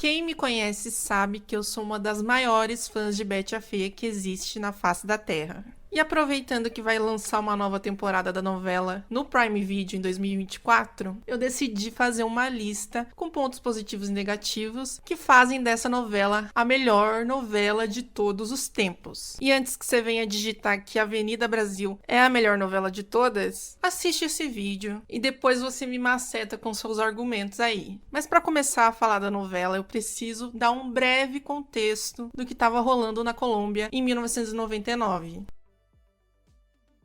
Quem me conhece sabe que eu sou uma das maiores fãs de Betty a Feia que existe na face da Terra. E aproveitando que vai lançar uma nova temporada da novela no Prime Video em 2024, eu decidi fazer uma lista com pontos positivos e negativos que fazem dessa novela a melhor novela de todos os tempos. E antes que você venha digitar que Avenida Brasil é a melhor novela de todas, assiste esse vídeo e depois você me maceta com seus argumentos aí. Mas para começar a falar da novela, eu preciso dar um breve contexto do que estava rolando na Colômbia em 1999.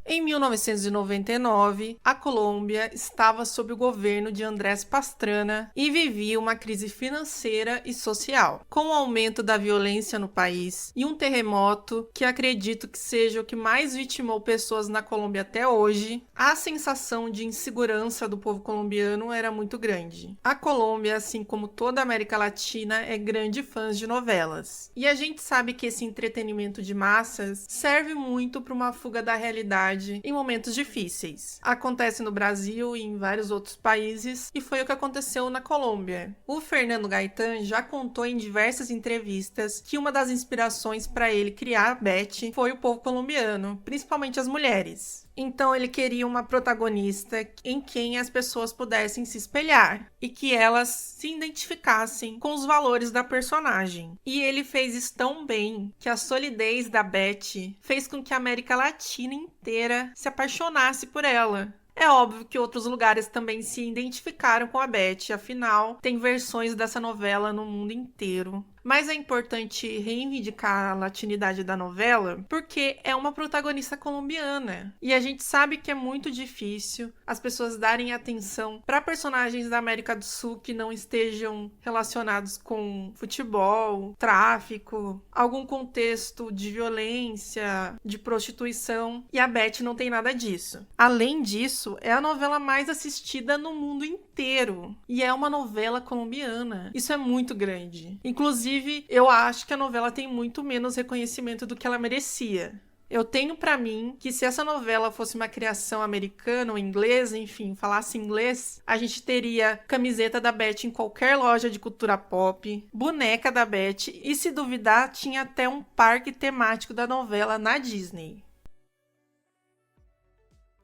Em 1999, a Colômbia estava sob o governo de Andrés Pastrana e vivia uma crise financeira e social, com o aumento da violência no país e um terremoto que acredito que seja o que mais vitimou pessoas na Colômbia até hoje. A sensação de insegurança do povo colombiano era muito grande. A Colômbia, assim como toda a América Latina, é grande fã de novelas. E a gente sabe que esse entretenimento de massas serve muito para uma fuga da realidade em momentos difíceis. Acontece no Brasil e em vários outros países, e foi o que aconteceu na Colômbia. O Fernando Gaitán já contou em diversas entrevistas que uma das inspirações para ele criar a Betty foi o povo colombiano, principalmente as mulheres. Então ele queria uma protagonista em quem as pessoas pudessem se espelhar e que elas se identificassem com os valores da personagem. E ele fez isso tão bem que a solidez da Betty fez com que a América Latina inteira se apaixonasse por ela. É óbvio que outros lugares também se identificaram com a Betty, afinal, tem versões dessa novela no mundo inteiro. Mas é importante reivindicar a latinidade da novela porque é uma protagonista colombiana. E a gente sabe que é muito difícil as pessoas darem atenção para personagens da América do Sul que não estejam relacionados com futebol, tráfico, algum contexto de violência, de prostituição. E a Betty não tem nada disso. Além disso, é a novela mais assistida no mundo inteiro. E é uma novela colombiana. Isso é muito grande. Inclusive, eu acho que a novela tem muito menos reconhecimento do que ela merecia. Eu tenho pra mim que se essa novela fosse uma criação americana ou inglesa, enfim, falasse inglês, a gente teria camiseta da Betty em qualquer loja de cultura pop, boneca da Betty e, se duvidar, tinha até um parque temático da novela na Disney.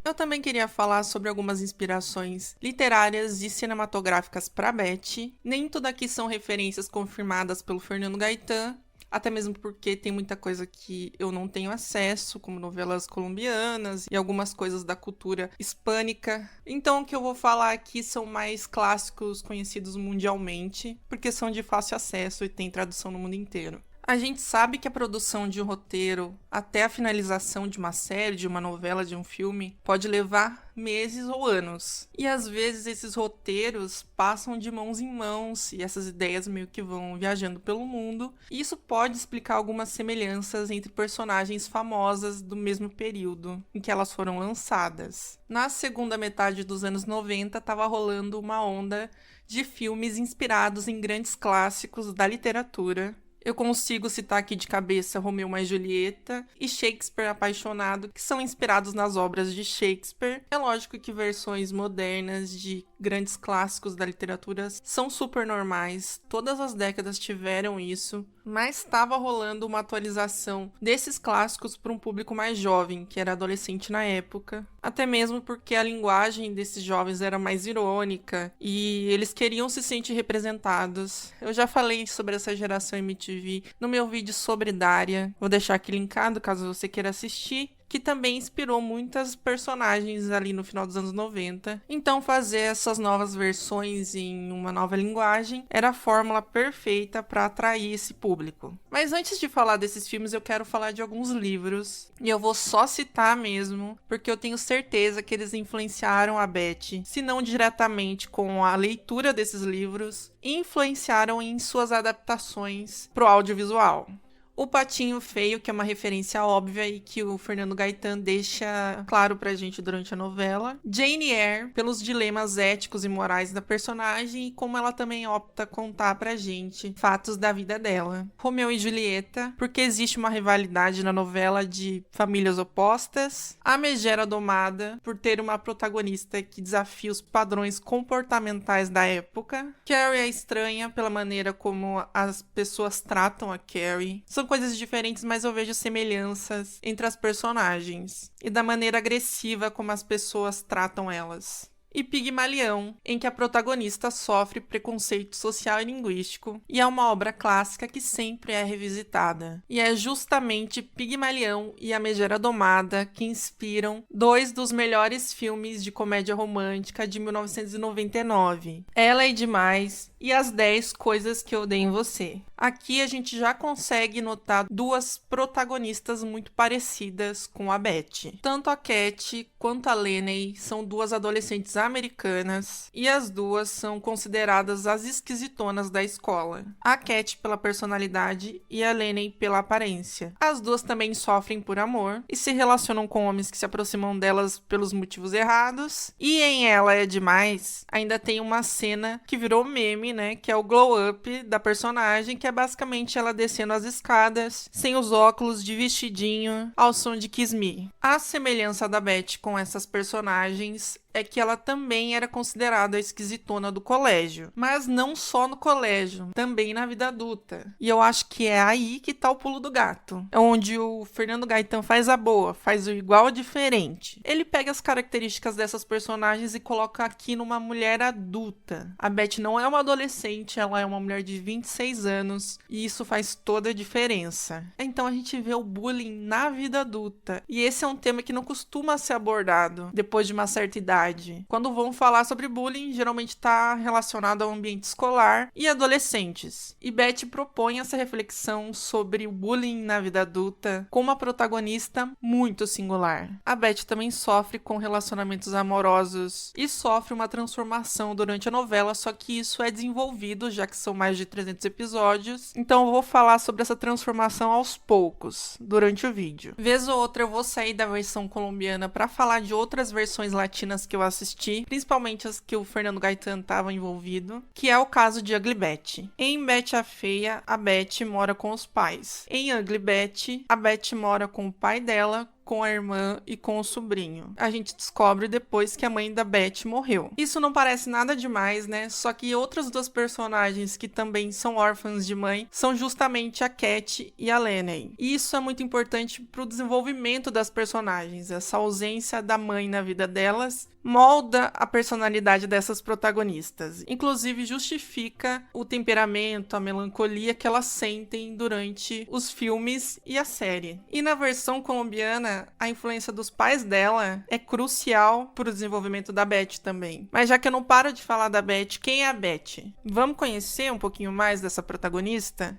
Eu também queria falar sobre algumas inspirações literárias e cinematográficas para Betty. Nem tudo aqui são referências confirmadas pelo Fernando Gaitán, até mesmo porque tem muita coisa que eu não tenho acesso, como novelas colombianas e algumas coisas da cultura hispânica. Então o que eu vou falar aqui são mais clássicos conhecidos mundialmente, porque são de fácil acesso e tem tradução no mundo inteiro. A gente sabe que a produção de um roteiro até a finalização de uma série, de uma novela, de um filme, pode levar meses ou anos. E às vezes esses roteiros passam de mãos em mãos e essas ideias meio que vão viajando pelo mundo. E isso pode explicar algumas semelhanças entre personagens famosas do mesmo período em que elas foram lançadas. Na segunda metade dos anos 90, estava rolando uma onda de filmes inspirados em grandes clássicos da literatura. Eu consigo citar aqui de cabeça Romeu mais Julieta e Shakespeare Apaixonado, que são inspirados nas obras de Shakespeare. É lógico que versões modernas de grandes clássicos da literatura são super normais, todas as décadas tiveram isso, mas estava rolando uma atualização desses clássicos para um público mais jovem, que era adolescente na época, até mesmo porque a linguagem desses jovens era mais irônica e eles queriam se sentir representados. Eu já falei sobre essa geração MTV no meu vídeo sobre Daria, vou deixar aqui linkado caso você queira assistir, que também inspirou muitas personagens ali no final dos anos 90. Então fazer essas novas versões em uma nova linguagem era a fórmula perfeita para atrair esse público. Mas antes de falar desses filmes, eu quero falar de alguns livros, e eu vou só citar mesmo, porque eu tenho certeza que eles influenciaram a Betty, se não diretamente com a leitura desses livros, influenciaram em suas adaptações para o audiovisual. O Patinho Feio, que é uma referência óbvia e que o Fernando Gaitán deixa claro pra gente durante a novela. Jane Eyre, pelos dilemas éticos e morais da personagem e como ela também opta contar pra gente fatos da vida dela. Romeu e Julieta, porque existe uma rivalidade na novela de famílias opostas. A Megera Domada, por ter uma protagonista que desafia os padrões comportamentais da época. Carrie a Estranha, pela maneira como as pessoas tratam a Carrie. São coisas diferentes, mas eu vejo semelhanças entre as personagens e da maneira agressiva como as pessoas tratam elas. E Pigmalião, em que a protagonista sofre preconceito social e linguístico, e é uma obra clássica que sempre é revisitada. E é justamente Pigmalião e A Megera Domada que inspiram dois dos melhores filmes de comédia romântica de 1999, Ela é Demais e As 10 Coisas que Eu Odeio em Você. Aqui a gente já consegue notar duas protagonistas muito parecidas com a Beth. Tanto a Cat quanto a Lenny são duas adolescentes americanas e as duas são consideradas as esquisitonas da escola. A Cat pela personalidade e a Lenny pela aparência. As duas também sofrem por amor e se relacionam com homens que se aproximam delas pelos motivos errados. E em Ela é Demais, ainda tem uma cena que virou meme, né? Que é o glow up da personagem, que é basicamente ela descendo as escadas, sem os óculos, de vestidinho, ao som de Kiss Me. A semelhança da Beth com essas personagens é que ela também era considerada a esquisitona do colégio. Mas não só no colégio, também na vida adulta. E eu acho que é aí que tá o pulo do gato. É onde o Fernando Gaitán faz a boa, faz o igual diferente. Ele pega as características dessas personagens e coloca aqui numa mulher adulta. A Beth não é uma adolescente, ela é uma mulher de 26 anos e isso faz toda a diferença. Então a gente vê o bullying na vida adulta. E esse é um tema que não costuma ser abordado depois de uma certa idade. Quando vão falar sobre bullying, geralmente está relacionado ao ambiente escolar e adolescentes. E Beth propõe essa reflexão sobre o bullying na vida adulta com uma protagonista muito singular. A Beth também sofre com relacionamentos amorosos e sofre uma transformação durante a novela, só que isso é desenvolvido, já que são mais de 300 episódios. Então eu vou falar sobre essa transformação aos poucos, durante o vídeo. Vez ou outra eu vou sair da versão colombiana para falar de outras versões latinas que eu assisti, principalmente as que o Fernando Gaitán estava envolvido, que é o caso de Ugly Betty. Em Betty a Feia, a Betty mora com os pais. Em Ugly Betty, a Betty mora com o pai dela, com a irmã e com o sobrinho. A gente descobre depois que a mãe da Beth morreu. Isso não parece nada demais, né? Só que outras duas personagens que também são órfãs de mãe são justamente a Cat e a Lenny. E isso é muito importante para o desenvolvimento das personagens. Essa ausência da mãe na vida delas molda a personalidade dessas protagonistas. Inclusive justifica o temperamento, a melancolia que elas sentem durante os filmes e a série. E na versão colombiana, a influência dos pais dela é crucial para o desenvolvimento da Beth também. Mas já que eu não paro de falar da Beth, quem é a Beth? Vamos conhecer um pouquinho mais dessa protagonista?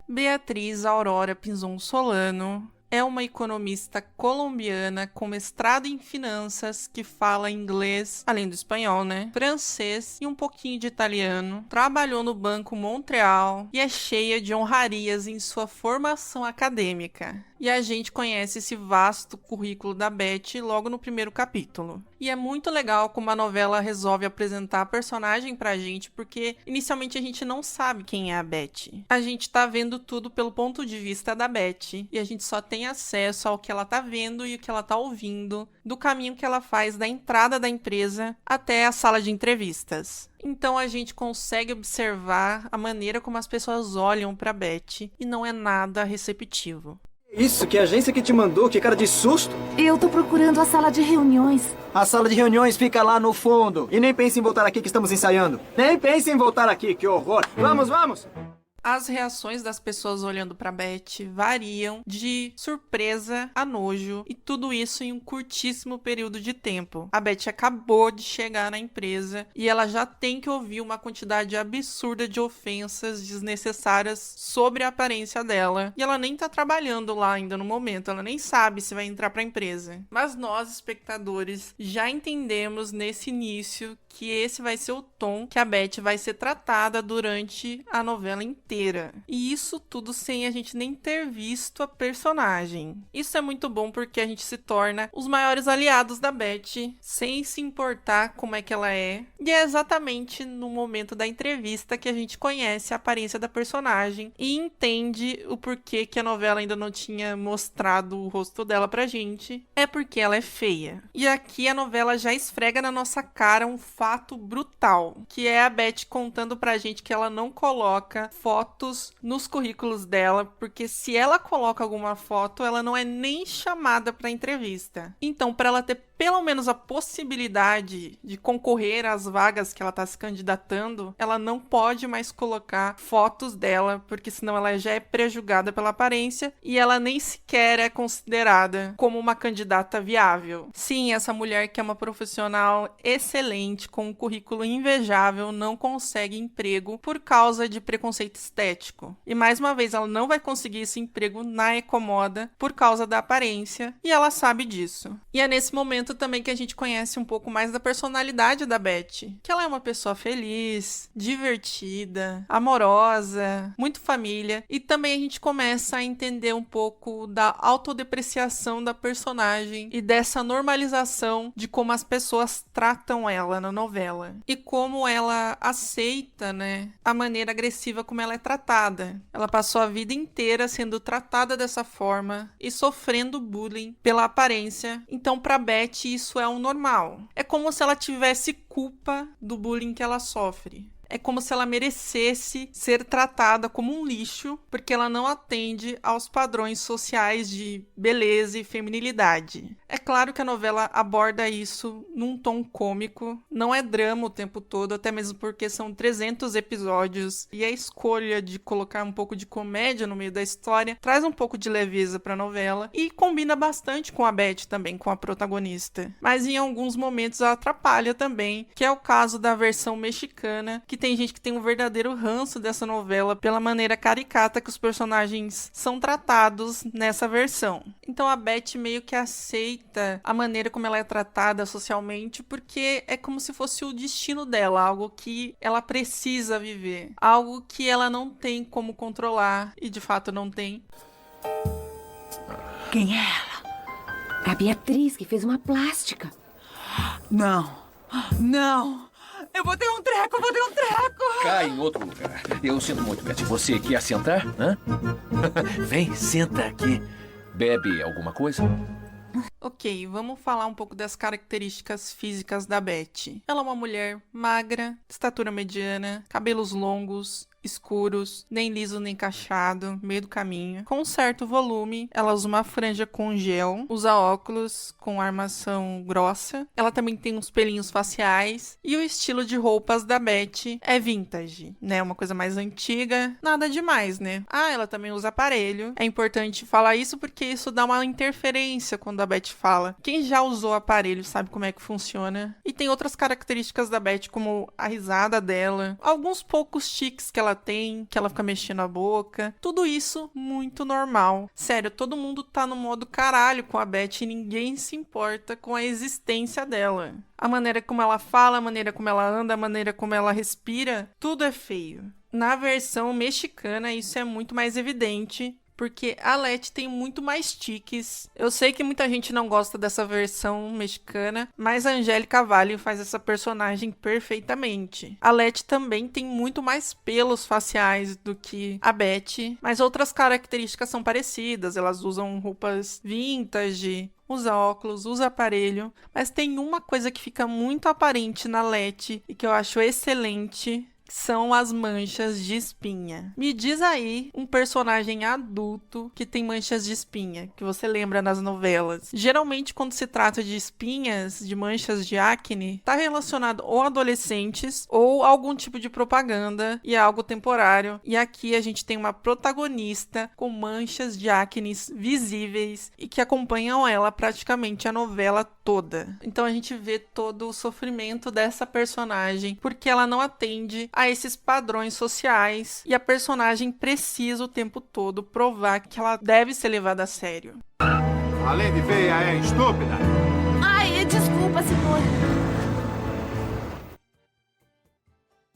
Beatriz Aurora Pinzon Solano é uma economista colombiana com mestrado em finanças que fala inglês, além do espanhol, né? Francês e um pouquinho de italiano. Trabalhou no Banco Montreal e é cheia de honrarias em sua formação acadêmica. E a gente conhece esse vasto currículo da Beth logo no primeiro capítulo. E é muito legal como a novela resolve apresentar a personagem pra gente, porque inicialmente a gente não sabe quem é a Beth. A gente tá vendo tudo pelo ponto de vista da Beth, e a gente só tem acesso ao que ela tá vendo e o que ela tá ouvindo, do caminho que ela faz da entrada da empresa até a sala de entrevistas. Então a gente consegue observar a maneira como as pessoas olham pra Beth, e não é nada receptivo. Isso, que agência que te mandou? Que cara de susto! Eu tô procurando a sala de reuniões. A sala de reuniões fica lá no fundo. E nem pense em voltar aqui que estamos ensaiando. Nem pense em voltar aqui, que horror! Vamos, vamos! As reações das pessoas olhando pra Beth variam de surpresa a nojo, e tudo isso em um curtíssimo período de tempo. A Beth acabou de chegar na empresa e ela já tem que ouvir uma quantidade absurda de ofensas desnecessárias sobre a aparência dela. E ela nem tá trabalhando lá ainda no momento, ela nem sabe se vai entrar pra empresa. Mas nós, espectadores, já entendemos nesse início que esse vai ser o tom que a Beth vai ser tratada durante a novela inteira. E isso tudo sem a gente nem ter visto a personagem. Isso é muito bom porque a gente se torna os maiores aliados da Beth, sem se importar como é que ela é. E é exatamente no momento da entrevista que a gente conhece a aparência da personagem e entende o porquê que a novela ainda não tinha mostrado o rosto dela pra gente. É porque ela é feia. E aqui a novela já esfrega na nossa cara um fato brutal, que é a Beth contando pra gente que ela não coloca fotos nos currículos dela, porque se ela coloca alguma foto, ela não é nem chamada pra entrevista. Então, pra ela ter pelo menos a possibilidade de concorrer às vagas que ela tá se candidatando, ela não pode mais colocar fotos dela, porque senão ela já é prejulgada pela aparência e ela nem sequer é considerada como uma candidata viável. Sim, essa mulher que é uma profissional excelente, com um currículo invejável, não consegue emprego por causa de preconceito estético. E mais uma vez, ela não vai conseguir esse emprego na Ecomoda por causa da aparência, e ela sabe disso. E é nesse momento também que a gente conhece um pouco mais da personalidade da Beth, que ela é uma pessoa feliz, divertida, amorosa, muito família, e também a gente começa a entender um pouco da autodepreciação da personagem e dessa normalização de como as pessoas tratam ela na novela e como ela aceita, né, a maneira agressiva como ela é tratada. Ela passou a vida inteira sendo tratada dessa forma e sofrendo bullying pela aparência, então pra Beth isso é o normal. É como se ela tivesse culpa do bullying que ela sofre. É como se ela merecesse ser tratada como um lixo, porque ela não atende aos padrões sociais de beleza e feminilidade. É claro que a novela aborda isso num tom cômico, não é drama o tempo todo, até mesmo porque são 300 episódios, e a escolha de colocar um pouco de comédia no meio da história traz um pouco de leveza pra novela, e combina bastante com a Beth também, com a protagonista. Mas em alguns momentos ela atrapalha também, que é o caso da versão mexicana, que tem gente que tem um verdadeiro ranço dessa novela pela maneira caricata que os personagens são tratados nessa versão. Então a Beth meio que aceita a maneira como ela é tratada socialmente, porque é como se fosse o destino dela, algo que ela precisa viver, algo que ela não tem como controlar, e de fato não tem. Quem é ela? A Beatriz, que fez uma plástica. Não. Não. Eu vou ter um treco, Cai em outro lugar. Eu sinto muito, Beth. Você quer sentar? Hã? Vem, senta aqui. Bebe alguma coisa? Ok, vamos falar um pouco das características físicas da Beth. Ela é uma mulher magra, estatura mediana, cabelos longos, escuros, nem liso nem cacheado, meio do caminho, com um certo volume. Ela usa uma franja com gel, usa óculos com armação grossa. Ela também tem uns pelinhos faciais, e o estilo de roupas da Beth é vintage, né? Uma coisa mais antiga, nada demais, né? Ah, ela também usa aparelho. É importante falar isso porque isso dá uma interferência quando a Beth fala. Quem já usou aparelho sabe como é que funciona. E tem outras características da Beth, como a risada dela, alguns poucos tiques que ela tem, que ela fica mexendo a boca. Tudo isso muito normal. Sério, todo mundo tá no modo caralho com a Beth e ninguém se importa com a existência dela. A maneira como ela fala, a maneira como ela anda, a maneira como ela respira, tudo é feio. Na versão mexicana isso é muito mais evidente, porque a Leti tem muito mais tiques. Eu sei que muita gente não gosta dessa versão mexicana, mas a Angélica Vale faz essa personagem perfeitamente. A Leti também tem muito mais pelos faciais do que a Beth, mas outras características são parecidas. Elas usam roupas vintage, usa óculos, usa aparelho, mas tem uma coisa que fica muito aparente na Leti e que eu acho excelente, são as manchas de espinha. Me diz aí um personagem adulto que tem manchas de espinha, que você lembra nas novelas. Geralmente, quando se trata de espinhas, de manchas de acne, tá relacionado ou a adolescentes ou algum tipo de propaganda e é algo temporário. E aqui a gente tem uma protagonista com manchas de acne visíveis e que acompanham ela praticamente a novela toda. Então a gente vê todo o sofrimento dessa personagem porque ela não atende a esses padrões sociais e a personagem precisa o tempo todo provar que ela deve ser levada a sério. Além de feia, é estúpida. Ai, desculpa, senhor.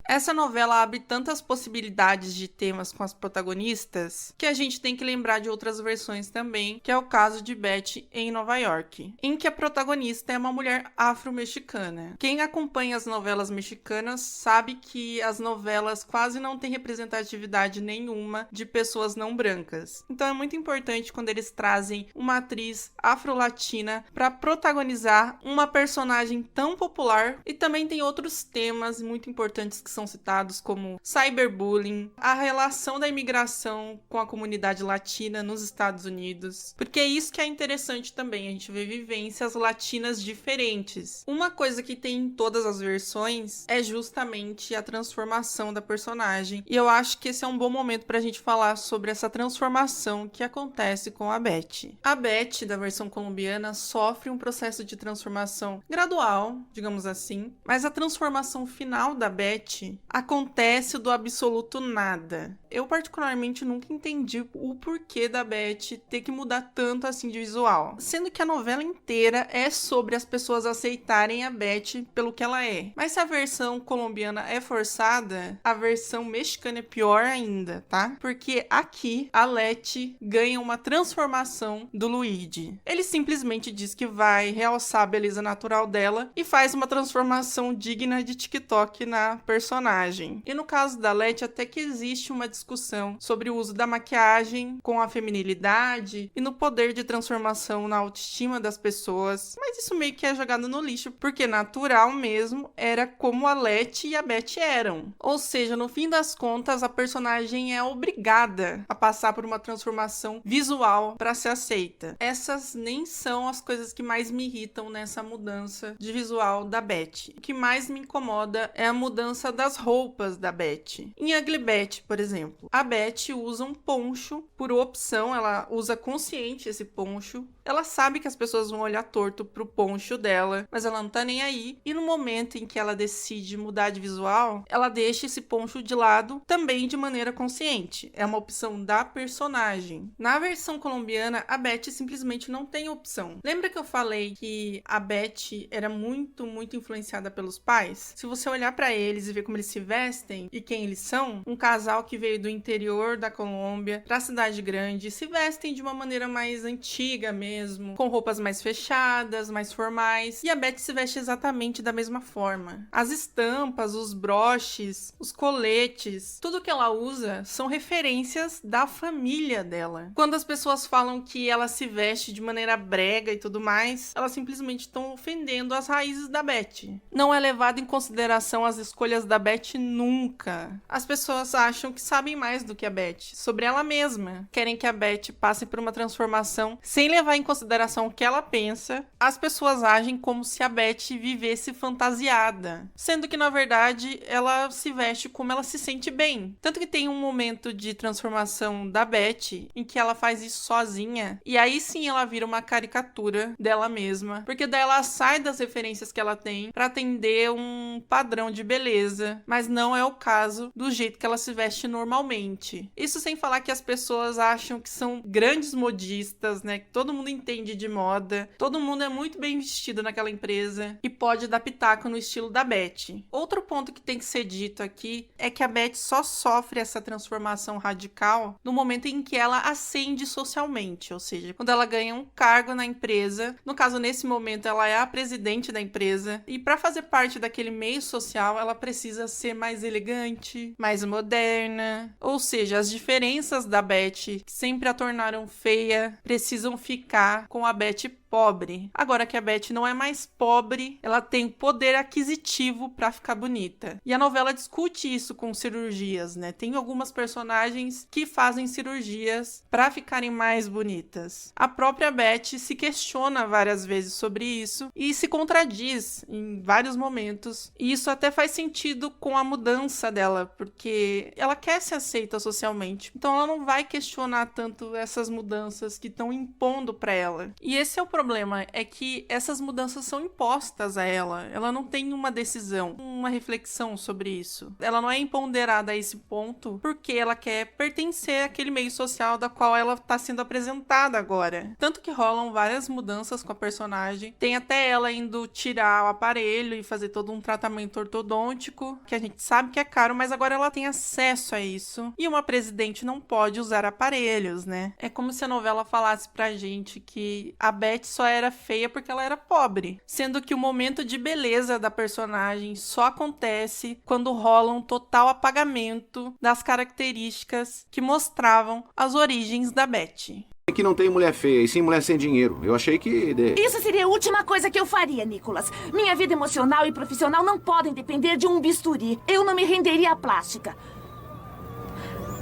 Essa novela abre tantas possibilidades de temas com as protagonistas que a gente tem que lembrar de outras versões também, que é o caso de Betty em Nova York, em que a protagonista é uma mulher afro-mexicana. Quem acompanha as novelas mexicanas sabe que as novelas quase não têm representatividade nenhuma de pessoas não brancas. Então é muito importante quando eles trazem uma atriz afro-latina para protagonizar uma personagem tão popular, e também tem outros temas muito importantes que são citados, como cyberbullying, a relação da imigração com a comunidade latina nos Estados Unidos, porque é isso que é interessante também, a gente vê vivências latinas diferentes. Uma coisa que tem em todas as versões é justamente a transformação da personagem, e eu acho que esse é um bom momento pra gente falar sobre essa transformação que acontece com a Betty. A Betty, da versão colombiana, sofre um processo de transformação gradual, digamos assim, mas a transformação final da Betty acontece do absoluto nada. Eu particularmente nunca entendi o porquê da Betty ter que mudar tanto assim de visual, sendo que a novela inteira é sobre as pessoas aceitarem a Betty pelo que ela é. Mas se a versão colombiana é forçada, a versão mexicana é pior ainda, tá? Porque aqui a Letty ganha uma transformação do Luigi. Ele simplesmente diz que vai realçar a beleza natural dela e faz uma transformação digna de TikTok na personagem. E no caso da Letty, até que existe uma discussão sobre o uso da maquiagem com a feminilidade e no poder de transformação na autoestima das pessoas, mas isso meio que é jogado no lixo, porque natural mesmo era como a Letty e a Betty eram. Ou seja, no fim das contas, a personagem é obrigada a passar por uma transformação visual para ser aceita. Essas nem são as coisas que mais me irritam nessa mudança de visual da Betty. O que mais me incomoda é a mudança das roupas da Betty. Em Ugly Betty, por exemplo, a Betty usa um poncho por opção, ela usa consciente esse poncho. Ela sabe que as pessoas vão olhar torto pro poncho dela, mas ela não tá nem aí. E no momento em que ela decide mudar de visual, ela deixa esse poncho de lado também de maneira consciente. É uma opção da personagem. Na versão colombiana, a Betty simplesmente não tem opção. Lembra que eu falei que a Betty era muito influenciada pelos pais? Se você olhar pra eles e ver como eles se vestem e quem eles são, um casal que veio do interior da Colômbia pra cidade grande, se vestem de uma maneira mais antiga mesmo, com roupas mais fechadas, mais formais, e a Betty se veste exatamente da mesma forma. As estampas, os broches, os coletes, tudo que ela usa são referências da família dela. Quando as pessoas falam que ela se veste de maneira brega e tudo mais, elas simplesmente estão ofendendo as raízes da Betty. Não é levado em consideração as escolhas da Betty nunca. As pessoas acham que sabem mais do que a Betty sobre ela mesma. Querem que a Betty passe por uma transformação sem levar em consideração o que ela pensa. As pessoas agem como se a Betty vivesse fantasiada, sendo que na verdade ela se veste como ela se sente bem. Tanto que tem um momento de transformação da Betty em que ela faz isso sozinha, e aí sim ela vira uma caricatura dela mesma, porque daí ela sai das referências que ela tem pra atender um padrão de beleza, mas não é o caso do jeito que ela se veste normalmente. Isso sem falar que as pessoas acham que são grandes modistas, né? Que todo mundo entende de moda, todo mundo é muito bem vestido naquela empresa e pode dar pitaco no estilo da Betty. Outro ponto que tem que ser dito aqui é que a Betty só sofre essa transformação radical no momento em que ela ascende socialmente, ou seja, quando ela ganha um cargo na empresa. No caso, nesse momento, ela é a presidente da empresa, e para fazer parte daquele meio social, ela precisa ser mais elegante, mais moderna, ou seja, as diferenças da Betty, que sempre a tornaram feia, precisam ficar com a Betty pobre. Agora que a Beth não é mais pobre, ela tem poder aquisitivo pra ficar bonita. E a novela discute isso com cirurgias, né? Tem algumas personagens que fazem cirurgias pra ficarem mais bonitas. A própria Beth se questiona várias vezes sobre isso e se contradiz em vários momentos. E isso até faz sentido com a mudança dela, porque ela quer ser aceita socialmente. Então ela não vai questionar tanto essas mudanças que estão impondo pra ela. E esse é o problema, é que essas mudanças são impostas a ela. Ela não tem uma decisão, uma reflexão sobre isso. Ela não é empoderada a esse ponto porque ela quer pertencer àquele meio social da qual ela está sendo apresentada agora. Tanto que rolam várias mudanças com a personagem. Tem até ela indo tirar o aparelho e fazer todo um tratamento ortodôntico, que a gente sabe que é caro, mas agora ela tem acesso a isso. E uma presidente não pode usar aparelhos, né? É como se a novela falasse pra gente que a Beth só era feia porque ela era pobre, sendo que o momento de beleza da personagem só acontece quando rola um total apagamento das características que mostravam as origens da Beth. Que não tem mulher feia, e sim mulher sem dinheiro. Eu achei que... Isso seria a última coisa que eu faria, Nicholas. Minha vida emocional e profissional não podem depender de um bisturi. Eu não me renderia à plástica.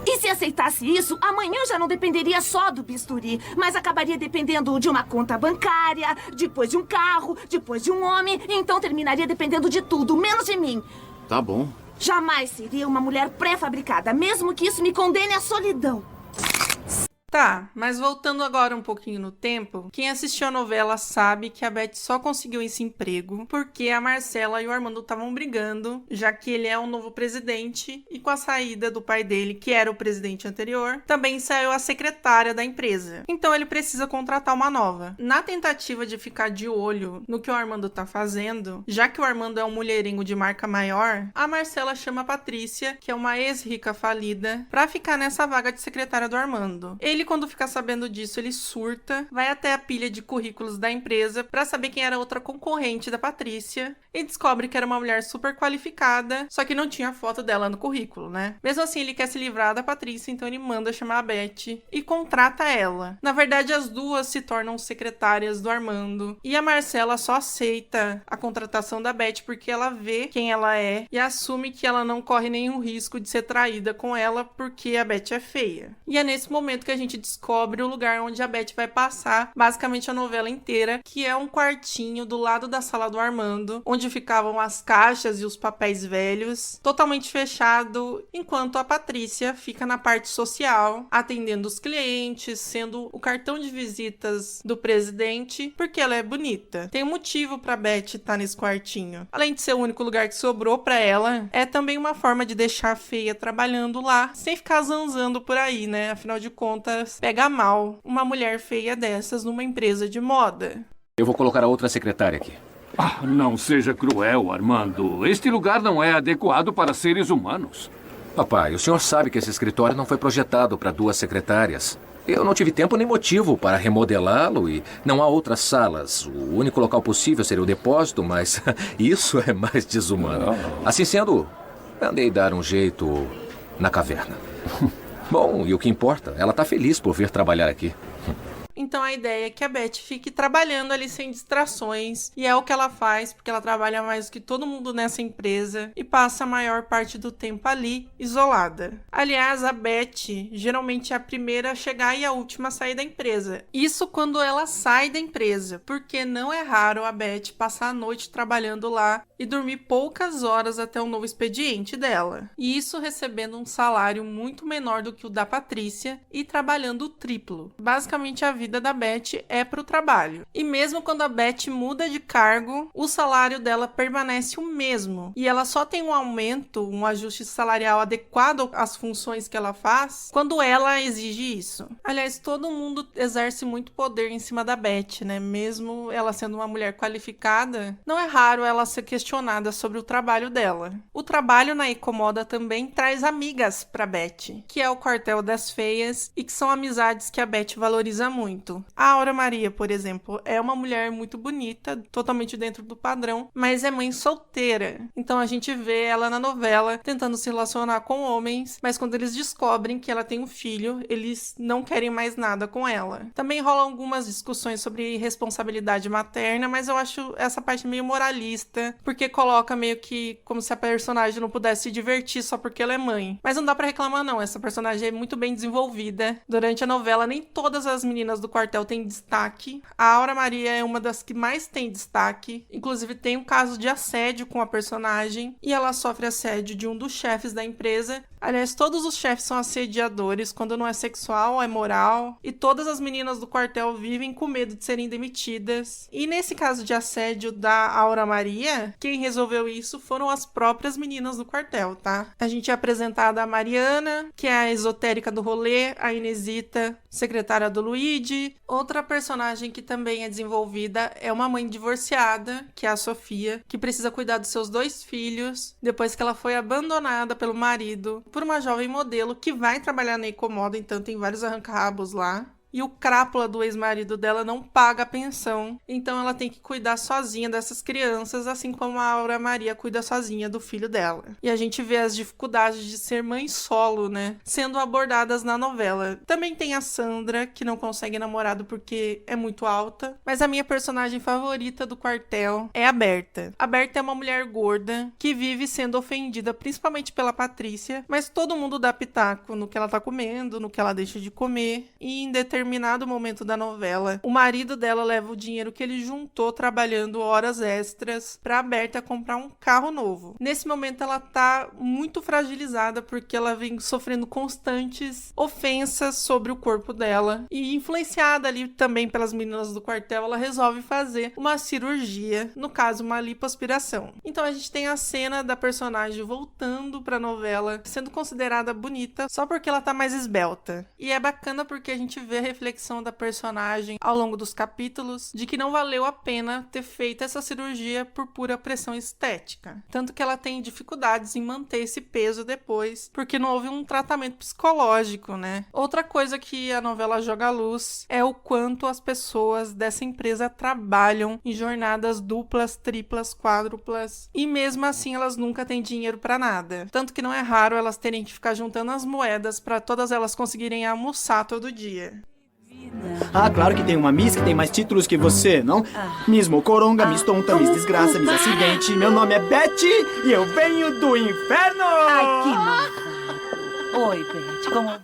E se aceitasse isso, amanhã já não dependeria só do bisturi, mas acabaria dependendo de uma conta bancária, depois de um carro, depois de um homem, e então terminaria dependendo de tudo, menos de mim. Tá bom. Jamais seria uma mulher pré-fabricada, mesmo que isso me condene à solidão. Tá, mas voltando agora um pouquinho no tempo, quem assistiu a novela sabe que a Beth só conseguiu esse emprego porque a Marcela e o Armando estavam brigando, já que ele é o novo presidente e com a saída do pai dele, que era o presidente anterior, também saiu a secretária da empresa. Então ele precisa contratar uma nova. Na tentativa de ficar de olho no que o Armando tá fazendo, já que o Armando é um mulherengo de marca maior, a Marcela chama a Patrícia, que é uma ex-rica falida, pra ficar nessa vaga de secretária do Armando. Ele, quando fica sabendo disso, ele surta, vai até a pilha de currículos da empresa pra saber quem era outra concorrente da Patrícia e descobre que era uma mulher super qualificada, só que não tinha foto dela no currículo, né? Mesmo assim, ele quer se livrar da Patrícia, então ele manda chamar a Beth e contrata ela. Na verdade, as duas se tornam secretárias do Armando e a Marcela só aceita a contratação da Beth porque ela vê quem ela é e assume que ela não corre nenhum risco de ser traída com ela porque a Beth é feia. E é nesse momento que a gente descobre o lugar onde a Beth vai passar basicamente a novela inteira, que é um quartinho do lado da sala do Armando, onde ficavam as caixas e os papéis velhos, totalmente fechado, enquanto a Patrícia fica na parte social, atendendo os clientes, sendo o cartão de visitas do presidente, porque ela é bonita. Tem um motivo pra Beth estar nesse quartinho. Além de ser o único lugar que sobrou pra ela, é também uma forma de deixar a feia trabalhando lá, sem ficar zanzando por aí, né? Afinal de contas, pega mal uma mulher feia dessas numa empresa de moda. Eu vou colocar a outra secretária aqui. Ah, não seja cruel, Armando. Este lugar não é adequado para seres humanos. Papai, o senhor sabe que esse escritório não foi projetado para 2 secretárias. Eu não tive tempo nem motivo para remodelá-lo e não há outras salas. O único local possível seria o depósito, mas isso é mais desumano. Assim sendo, andei dar um jeito na caverna. Bom, e o que importa? Ela tá feliz por vir trabalhar aqui. Então a ideia é que a Beth fique trabalhando ali sem distrações, e é o que ela faz, porque ela trabalha mais do que todo mundo nessa empresa e passa a maior parte do tempo ali, isolada. Aliás, a Beth geralmente é a primeira a chegar e a última a sair da empresa. Isso quando ela sai da empresa, porque não é raro a Beth passar a noite trabalhando lá e dormir poucas horas até o novo expediente dela. E isso recebendo um salário muito menor do que o da Patrícia e trabalhando o triplo. Basicamente a vida da Beth é pro trabalho. E mesmo quando a Beth muda de cargo, o salário dela permanece o mesmo. E ela só tem um aumento, um ajuste salarial adequado às funções que ela faz, quando ela exige isso. Aliás, todo mundo exerce muito poder em cima da Beth, né? Mesmo ela sendo uma mulher qualificada, não é raro ela ser questionada sobre o trabalho dela. O trabalho na Ecomoda também traz amigas pra Beth, que é o quartel das feias e que são amizades que a Beth valoriza muito. muito. A Aura Maria, por exemplo, é uma mulher muito bonita, totalmente dentro do padrão, mas é mãe solteira. Então a gente vê ela na novela tentando se relacionar com homens, mas quando eles descobrem que ela tem um filho, eles não querem mais nada com ela. Também rolam algumas discussões sobre responsabilidade materna, mas eu acho essa parte meio moralista, porque coloca meio que como se a personagem não pudesse se divertir só porque ela é mãe. Mas não dá pra reclamar não, essa personagem é muito bem desenvolvida. Durante a novela, nem todas as meninas do quartel têm destaque. A Aura Maria é uma das que mais tem destaque. Inclusive tem um caso de assédio com a personagem, e ela sofre assédio de um dos chefes da empresa. Aliás, todos os chefes são assediadores, quando não é sexual, é moral. E todas as meninas do quartel vivem com medo de serem demitidas. E nesse caso de assédio da Aura Maria, quem resolveu isso foram as próprias meninas do quartel, tá? A gente é apresentada a Mariana, que é a esotérica do rolê, a Inesita, secretária do Luigi. Outra personagem que também é desenvolvida é uma mãe divorciada, que é a Sofia, que precisa cuidar dos seus 2 filhos, depois que ela foi abandonada pelo marido por uma jovem modelo que vai trabalhar na Ecomoda, então tem vários arranca-rabos lá. E o crápula do ex-marido dela não paga a pensão, então ela tem que cuidar sozinha dessas crianças, assim como a Aura Maria cuida sozinha do filho dela. E a gente vê as dificuldades de ser mãe solo, né, sendo abordadas na novela. Também tem a Sandra, que não consegue namorado porque é muito alta, mas a minha personagem favorita do quartel é a Berta. A Berta é uma mulher gorda que vive sendo ofendida principalmente pela Patrícia, mas todo mundo dá pitaco no que ela tá comendo, no que ela deixa de comer, e em determinado momento da novela, o marido dela leva o dinheiro que ele juntou trabalhando horas extras pra Berta comprar um carro novo. Nesse momento ela tá muito fragilizada porque ela vem sofrendo constantes ofensas sobre o corpo dela, e influenciada ali também pelas meninas do quartel, ela resolve fazer uma cirurgia, no caso uma lipoaspiração. Então a gente tem a cena da personagem voltando pra novela, sendo considerada bonita só porque ela tá mais esbelta. E é bacana porque a gente vê a reflexão da personagem ao longo dos capítulos de que não valeu a pena ter feito essa cirurgia por pura pressão estética. Tanto que ela tem dificuldades em manter esse peso depois, porque não houve um tratamento psicológico, né? Outra coisa que a novela joga à luz é o quanto as pessoas dessa empresa trabalham em jornadas duplas, triplas, quádruplas, e mesmo assim elas nunca têm dinheiro pra nada. Tanto que não é raro elas terem que ficar juntando as moedas pra todas elas conseguirem almoçar todo dia. Ah, claro que tem uma Miss que tem mais títulos que você, não? Miss Mocoronga, Miss Tonta, Miss Desgraça, Miss Acidente. Meu nome é Betty e eu venho do inferno! Ai, que malvado. Oi, Beth, como vai?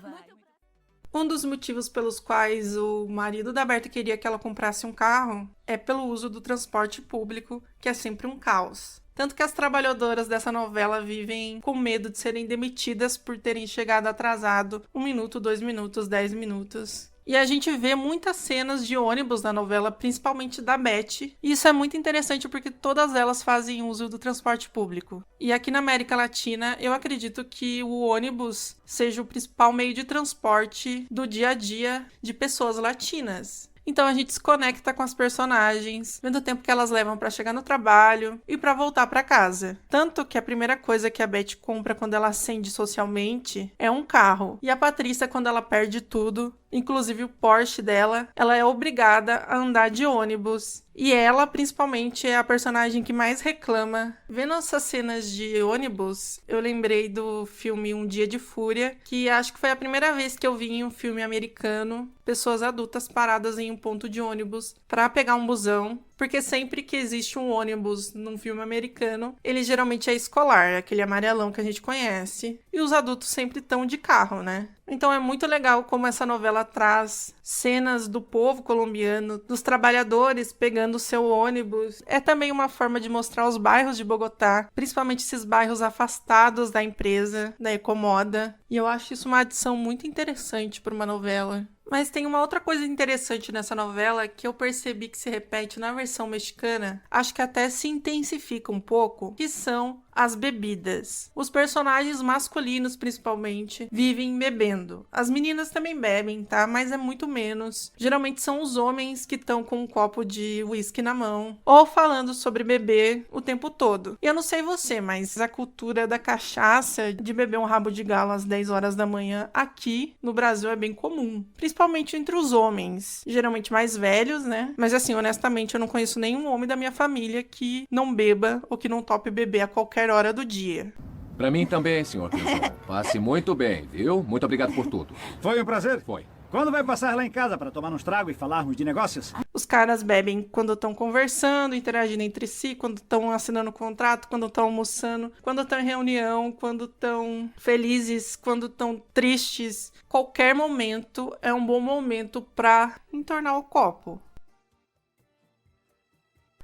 Um dos motivos pelos quais o marido da Berta queria que ela comprasse um carro é pelo uso do transporte público, que é sempre um caos. Tanto que as trabalhadoras dessa novela vivem com medo de serem demitidas por terem chegado atrasado 1 minuto, 2 minutos, 10 minutos. E a gente vê muitas cenas de ônibus na novela, principalmente da Beth. E isso é muito interessante porque todas elas fazem uso do transporte público. E aqui na América Latina, eu acredito que o ônibus seja o principal meio de transporte do dia a dia de pessoas latinas. Então a gente se conecta com as personagens, vendo o tempo que elas levam pra chegar no trabalho e pra voltar pra casa. Tanto que a primeira coisa que a Beth compra quando ela ascende socialmente é um carro. E a Patrícia, quando ela perde tudo, inclusive o Porsche dela, ela é obrigada a andar de ônibus. E ela, principalmente, é a personagem que mais reclama. Vendo essas cenas de ônibus, eu lembrei do filme Um Dia de Fúria, que acho que foi a primeira vez que eu vi em um filme americano pessoas adultas paradas em um ponto de ônibus para pegar um busão. Porque sempre que existe um ônibus num filme americano, ele geralmente é escolar, aquele amarelão que a gente conhece. E os adultos sempre estão de carro, né? Então é muito legal como essa novela traz cenas do povo colombiano, dos trabalhadores pegando o seu ônibus. É também uma forma de mostrar os bairros de Bogotá, principalmente esses bairros afastados da empresa, da Ecomoda. E eu acho isso uma adição muito interessante para uma novela. Mas tem uma outra coisa interessante nessa novela que eu percebi que se repete na versão mexicana, acho que até se intensifica um pouco, que são as bebidas. Os personagens masculinos, principalmente, vivem bebendo. As meninas também bebem, tá? Mas é muito menos. Geralmente são os homens que estão com um copo de uísque na mão ou falando sobre beber o tempo todo. E eu não sei você, mas a cultura da cachaça, de beber um rabo de galo às 10 horas da manhã aqui no Brasil é bem comum. Principalmente principalmente entre os homens, geralmente mais velhos, né? Mas assim, honestamente, eu não conheço nenhum homem da minha família que não beba ou que não tope beber a qualquer hora do dia. Pra mim também, Sr. Pinzon. Passe muito bem, viu? Muito obrigado por tudo. Foi um prazer. Foi. Quando vai passar lá em casa para tomar uns tragos e falarmos de negócios? Os caras bebem quando estão conversando, interagindo entre si, quando estão assinando contrato, quando estão almoçando, quando estão em reunião, quando estão felizes, quando estão tristes. Qualquer momento é um bom momento para entornar o copo.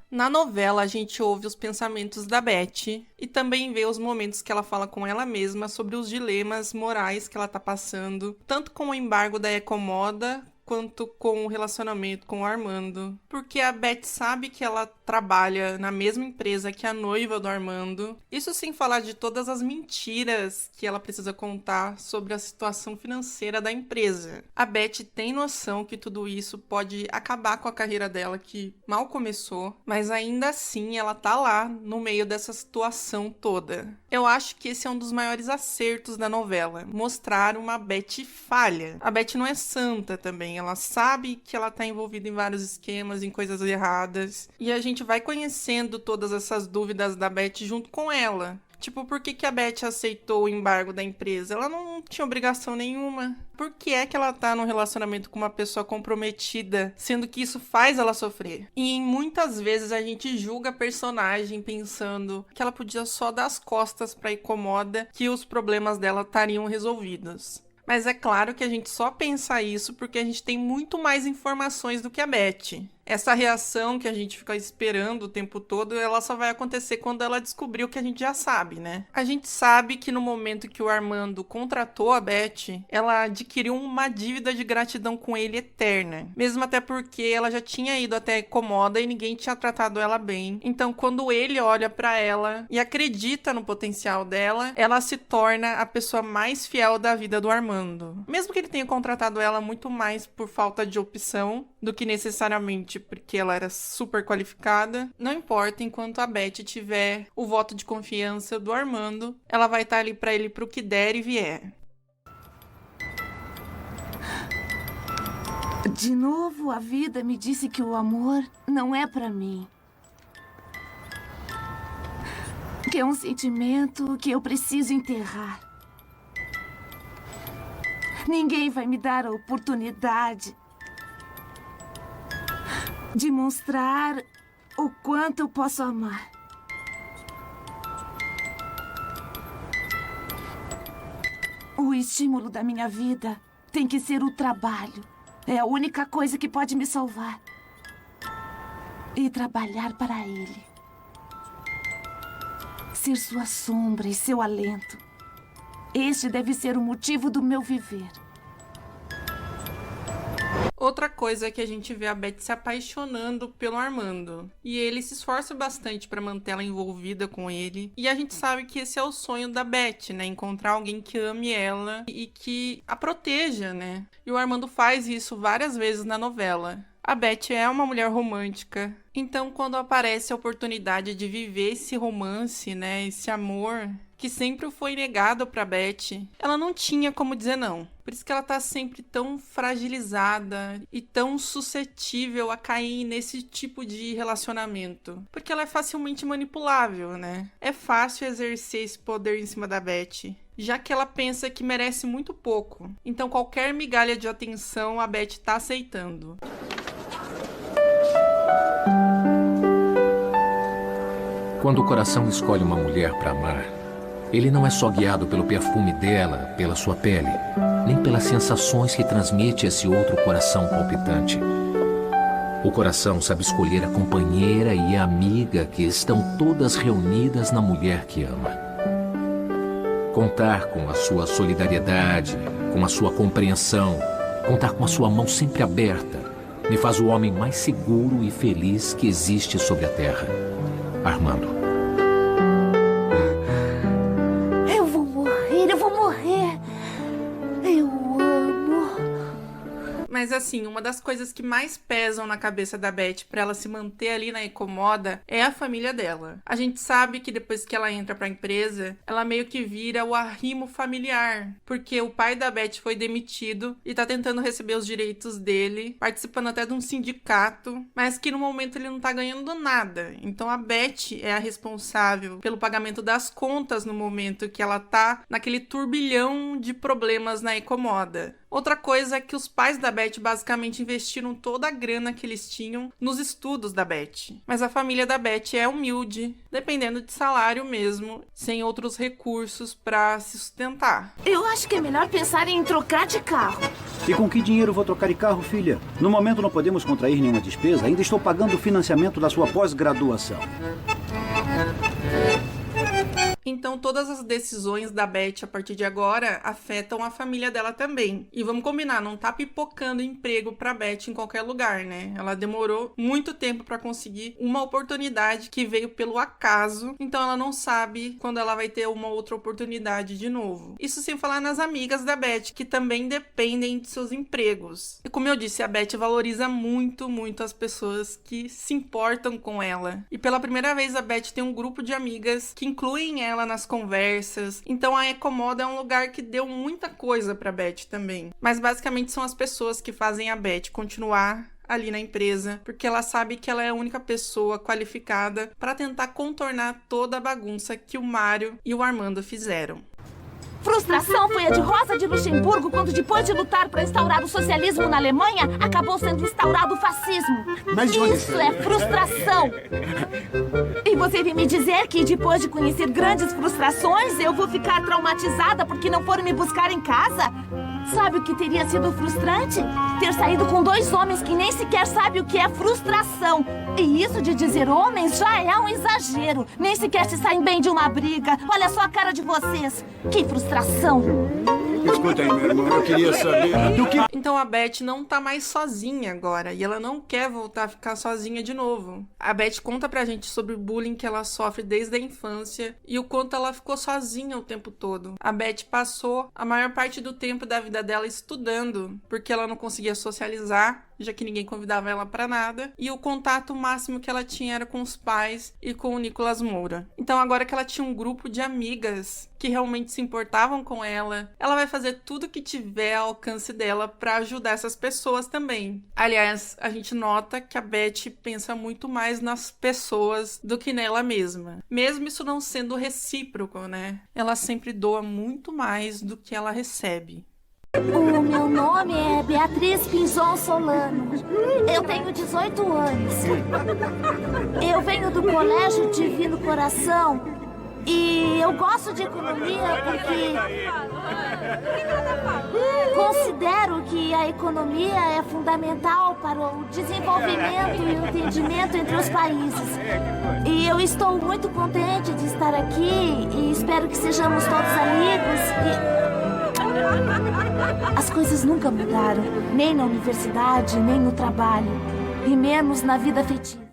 Na novela, a gente ouve os pensamentos da Betty e também vê os momentos que ela fala com ela mesma sobre os dilemas morais que ela tá passando, tanto com o embargo da Ecomoda, quanto com o relacionamento com o Armando. Porque a Betty sabe que ela trabalha na mesma empresa que a noiva do Armando. Isso sem falar de todas as mentiras que ela precisa contar sobre a situação financeira da empresa. A Betty tem noção que tudo isso pode acabar com a carreira dela, que mal começou, mas ainda assim ela tá lá no meio dessa situação toda. Eu acho que esse é um dos maiores acertos da novela, mostrar uma Betty falha. A Betty não é santa também, ela sabe que ela tá envolvida em vários esquemas, em coisas erradas, e a gente vai conhecendo todas essas dúvidas da Betty junto com ela. Tipo, por que a Betty aceitou o embargo da empresa? Ela não tinha obrigação nenhuma. Por que é que ela tá num relacionamento com uma pessoa comprometida, sendo que isso faz ela sofrer? E muitas vezes a gente julga a personagem pensando que ela podia só dar as costas pra Ecomoda, que os problemas dela estariam resolvidos. Mas é claro que a gente só pensa isso porque a gente tem muito mais informações do que a Betty. Essa reação que a gente fica esperando o tempo todo, ela só vai acontecer quando ela descobrir o que a gente já sabe, né? A gente sabe que no momento que o Armando contratou a Betty, ela adquiriu uma dívida de gratidão com ele eterna. Mesmo até porque ela já tinha ido até a Ecomoda e ninguém tinha tratado ela bem. Então, quando ele olha pra ela e acredita no potencial dela, ela se torna a pessoa mais fiel da vida do Armando. Mesmo que ele tenha contratado ela muito mais por falta de opção do que necessariamente porque ela era super qualificada, não importa, enquanto a Betty tiver o voto de confiança do Armando, ela vai estar ali pra ele pro que der e vier. De novo, a vida me disse que o amor não é pra mim. Que é um sentimento que eu preciso enterrar. Ninguém vai me dar a oportunidade de mostrar o quanto eu posso amar. O estímulo da minha vida tem que ser o trabalho. É a única coisa que pode me salvar. E trabalhar para ele. Ser sua sombra e seu alento. Este deve ser o motivo do meu viver. Outra coisa é que a gente vê a Betty se apaixonando pelo Armando. E ele se esforça bastante pra manter ela envolvida com ele. E a gente sabe que esse é o sonho da Betty, né? Encontrar alguém que ame ela e que a proteja, né? E o Armando faz isso várias vezes na novela. A Betty é uma mulher romântica. Então, quando aparece a oportunidade de viver esse romance, né? Esse amor que sempre foi negado pra Betty, ela não tinha como dizer não. Por isso que ela tá sempre tão fragilizada e tão suscetível a cair nesse tipo de relacionamento. Porque ela é facilmente manipulável, né? É fácil exercer esse poder em cima da Betty, já que ela pensa que merece muito pouco. Então qualquer migalha de atenção a Betty tá aceitando. Quando o coração escolhe uma mulher para amar, ele não é só guiado pelo perfume dela, pela sua pele, nem pelas sensações que transmite esse outro coração palpitante. O coração sabe escolher a companheira e a amiga que estão todas reunidas na mulher que ama. Contar com a sua solidariedade, com a sua compreensão, contar com a sua mão sempre aberta, me faz o homem mais seguro e feliz que existe sobre a terra. Armando. Mas assim, uma das coisas que mais pesam na cabeça da Beth pra ela se manter ali na Ecomoda é a família dela. A gente sabe que depois que ela entra pra empresa, ela meio que vira o arrimo familiar, porque o pai da Beth foi demitido e tá tentando receber os direitos dele, participando até de um sindicato, mas que no momento ele não tá ganhando nada. Então a Beth é a responsável pelo pagamento das contas no momento que ela tá naquele turbilhão de problemas na Ecomoda. Outra coisa é que os pais da Beth basicamente investiram toda a grana que eles tinham nos estudos da Beth. Mas a família da Beth é humilde, dependendo de salário mesmo, sem outros recursos para se sustentar. Eu acho que é melhor pensar em trocar de carro. E com que dinheiro vou trocar de carro, filha? No momento não podemos contrair nenhuma despesa. Ainda estou pagando o financiamento da sua pós-graduação. Então todas as decisões da Beth a partir de agora afetam a família dela também. E vamos combinar, não tá pipocando emprego pra Beth em qualquer lugar, né? Ela demorou muito tempo pra conseguir uma oportunidade que veio pelo acaso, então ela não sabe quando ela vai ter uma outra oportunidade de novo. Isso sem falar nas amigas da Beth, que também dependem de seus empregos. E como eu disse, a Beth valoriza muito, muito as pessoas que se importam com ela. E pela primeira vez a Beth tem um grupo de amigas que incluem ela nas conversas. Então a Ecomoda é um lugar que deu muita coisa pra Beth também. Mas basicamente são as pessoas que fazem a Beth continuar ali na empresa, porque ela sabe que ela é a única pessoa qualificada para tentar contornar toda a bagunça que o Mário e o Armando fizeram. Frustração foi a de Rosa de Luxemburgo quando, depois de lutar para instaurar o socialismo na Alemanha, acabou sendo instaurado o fascismo. Mas isso é frustração! E você vem me dizer que depois de conhecer grandes frustrações, eu vou ficar traumatizada porque não foram me buscar em casa? Sabe o que teria sido frustrante? Ter saído com 2 homens que nem sequer sabem o que é frustração. E isso de dizer homens já é um exagero. Nem sequer se saem bem de uma briga. Olha só a cara de vocês. Que frustração. Escuta aí, meu irmão, eu queria saber do que... Então a Beth não tá mais sozinha agora, e ela não quer voltar a ficar sozinha de novo. A Beth conta pra gente sobre o bullying que ela sofre desde a infância e o quanto ela ficou sozinha o tempo todo. A Beth passou a maior parte do tempo da vida dela estudando, porque ela não conseguia socializar, já que ninguém convidava ela pra nada, e o contato máximo que ela tinha era com os pais e com o Nicolas Moura. Então agora que ela tinha um grupo de amigas que realmente se importavam com ela, ela vai fazer tudo que tiver ao alcance dela pra ajudar essas pessoas também. Aliás, a gente nota que a Beth pensa muito mais nas pessoas do que nela mesma. Mesmo isso não sendo recíproco, né? Ela sempre doa muito mais do que ela recebe. O meu nome é Beatriz Pinzon Solano. Eu tenho 18 anos. Eu venho do Colégio Divino Coração e eu gosto de economia porque considero que a economia é fundamental para o desenvolvimento e o entendimento entre os países. E eu estou muito contente de estar aqui e espero que sejamos todos amigos. As coisas nunca mudaram, nem na universidade, nem no trabalho, e menos na vida afetiva.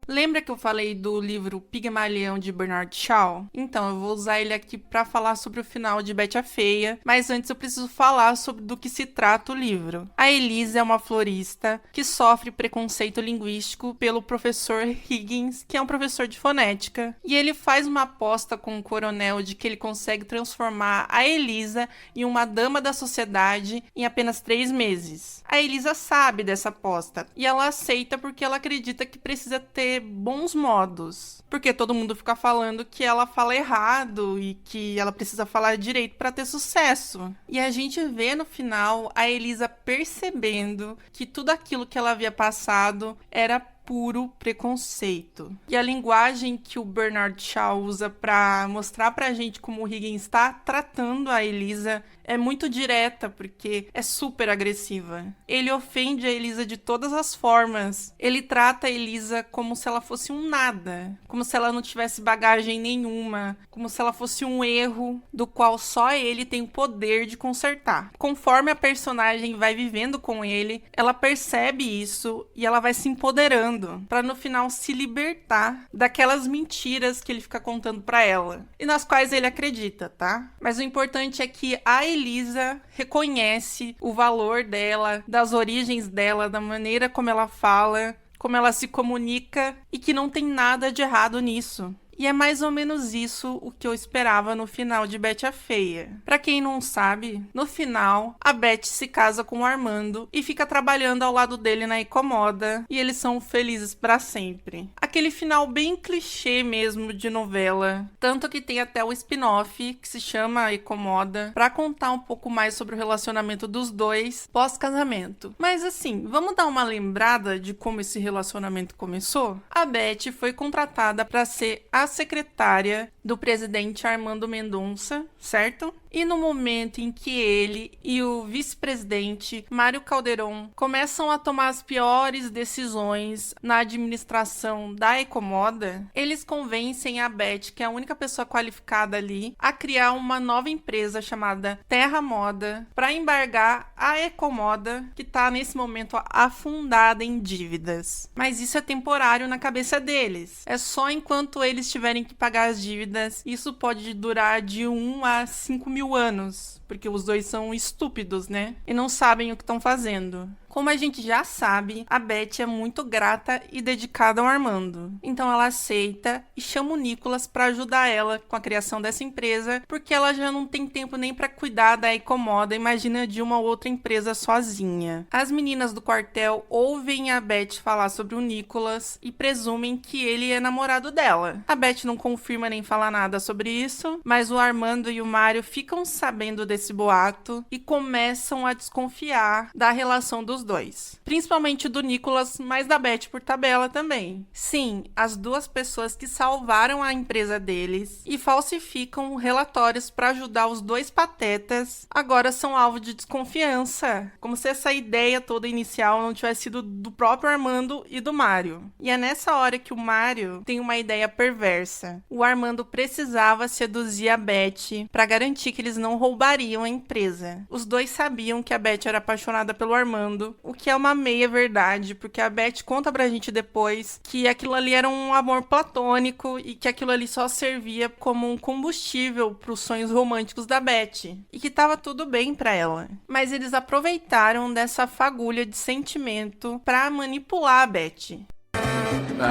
Lembra que eu falei do livro Pigmalião de Bernard Shaw? Então, eu vou usar ele aqui para falar sobre o final de Betty a Feia, mas antes eu preciso falar sobre do que se trata o livro. A Elisa é uma florista que sofre preconceito linguístico pelo professor Higgins, que é um professor de fonética, e ele faz uma aposta com o coronel de que ele consegue transformar a Elisa em uma dama da sociedade em apenas 3 meses. A Elisa sabe dessa aposta, e ela aceita porque ela acredita que precisa ter bons modos, porque todo mundo fica falando que ela fala errado e que ela precisa falar direito para ter sucesso. E a gente vê no final a Elisa percebendo que tudo aquilo que ela havia passado era puro preconceito. E a linguagem que o Bernard Shaw usa para mostrar pra gente como o Higgins está tratando a Elisa é muito direta, porque é super agressiva. Ele ofende a Elisa de todas as formas. Ele trata a Elisa como se ela fosse um nada, como se ela não tivesse bagagem nenhuma, como se ela fosse um erro do qual só ele tem o poder de consertar. Conforme a personagem vai vivendo com ele, ela percebe isso e ela vai se empoderando Armando, pra no final se libertar daquelas mentiras que ele fica contando pra ela, e nas quais ele acredita, tá? Mas o importante é que a Elisa reconhece o valor dela, das origens dela, da maneira como ela fala, como ela se comunica, e que não tem nada de errado nisso. E é mais ou menos isso o que eu esperava no final de Betty a Feia. Pra quem não sabe, no final, a Betty se casa com o Armando e fica trabalhando ao lado dele na Ecomoda, e eles são felizes pra sempre. Aquele final bem clichê mesmo de novela, tanto que tem até o spin-off que se chama Ecomoda, pra contar um pouco mais sobre o relacionamento dos dois pós-casamento. Mas assim, vamos dar uma lembrada de como esse relacionamento começou? A Betty foi contratada pra ser a secretária do presidente Armando Mendonça, certo? E no momento em que ele e o vice-presidente Mário Calderon começam a tomar as piores decisões na administração da Ecomoda, eles convencem a Betty, que é a única pessoa qualificada ali, a criar uma nova empresa chamada Terra Moda para embargar a Ecomoda, que está nesse momento afundada em dívidas. Mas isso é temporário na cabeça deles. É só enquanto eles tiverem que pagar as dívidas. Isso pode durar de 1 a 5 mil anos, porque os dois são estúpidos, né? E não sabem o que estão fazendo. Como a gente já sabe, a Betty é muito grata e dedicada ao Armando. Então ela aceita e chama o Nicolas para ajudar ela com a criação dessa empresa, porque ela já não tem tempo nem para cuidar da Ecomoda, imagina de uma outra empresa sozinha. As meninas do quartel ouvem a Betty falar sobre o Nicolas e presumem que ele é namorado dela. A Betty não confirma nem fala nada sobre isso, mas o Armando e o Mário ficam sabendo desse boato e começam a desconfiar da relação dos dois. Principalmente do Nicolas, mas da Betty por tabela também. Sim, as duas pessoas que salvaram a empresa deles e falsificam relatórios para ajudar os dois patetas agora são alvo de desconfiança. Como se essa ideia toda inicial não tivesse sido do próprio Armando e do Mário. E é nessa hora que o Mário tem uma ideia perversa. O Armando precisava seduzir a Betty para garantir que eles não roubariam a empresa. Os dois sabiam que a Betty era apaixonada pelo Armando, o que é uma meia verdade, porque a Betty conta pra gente depois que aquilo ali era um amor platônico e que aquilo ali só servia como um combustível pros sonhos românticos da Betty, e que tava tudo bem pra ela. Mas eles aproveitaram dessa fagulha de sentimento pra manipular a Betty.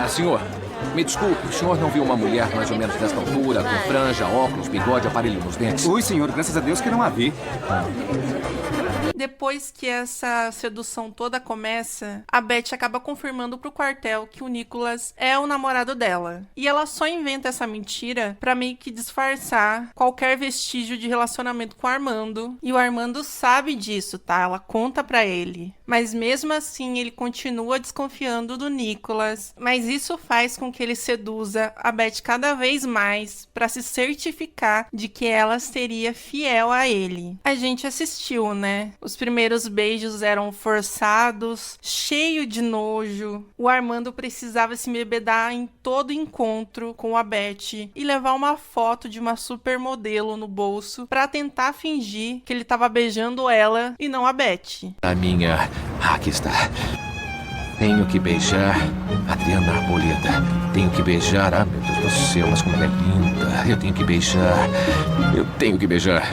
Senhor, me desculpe, o senhor não viu uma mulher mais ou menos desta altura, com franja, óculos, bigode, aparelho nos dentes? Ui, senhor, graças a Deus que não a vi. Depois que essa sedução toda começa, a Betty acaba confirmando pro quartel que o Nicolas é o namorado dela. E ela só inventa essa mentira pra meio que disfarçar qualquer vestígio de relacionamento com o Armando. E o Armando sabe disso, tá? Ela conta pra ele. Mas mesmo assim, ele continua desconfiando do Nicolas. Mas isso faz com que ele seduza a Betty cada vez mais pra se certificar de que ela seria fiel a ele. A gente assistiu, né? Os primeiros beijos eram forçados, cheio de nojo. O Armando precisava se embebedar em todo encontro com a Betty e levar uma foto de uma supermodelo no bolso pra tentar fingir que ele estava beijando ela e não a Betty. Aqui está. Tenho que beijar Adriana Arboleda. Tenho que beijar... Ah, meu Deus do céu, mas como ela é linda. Eu tenho que beijar.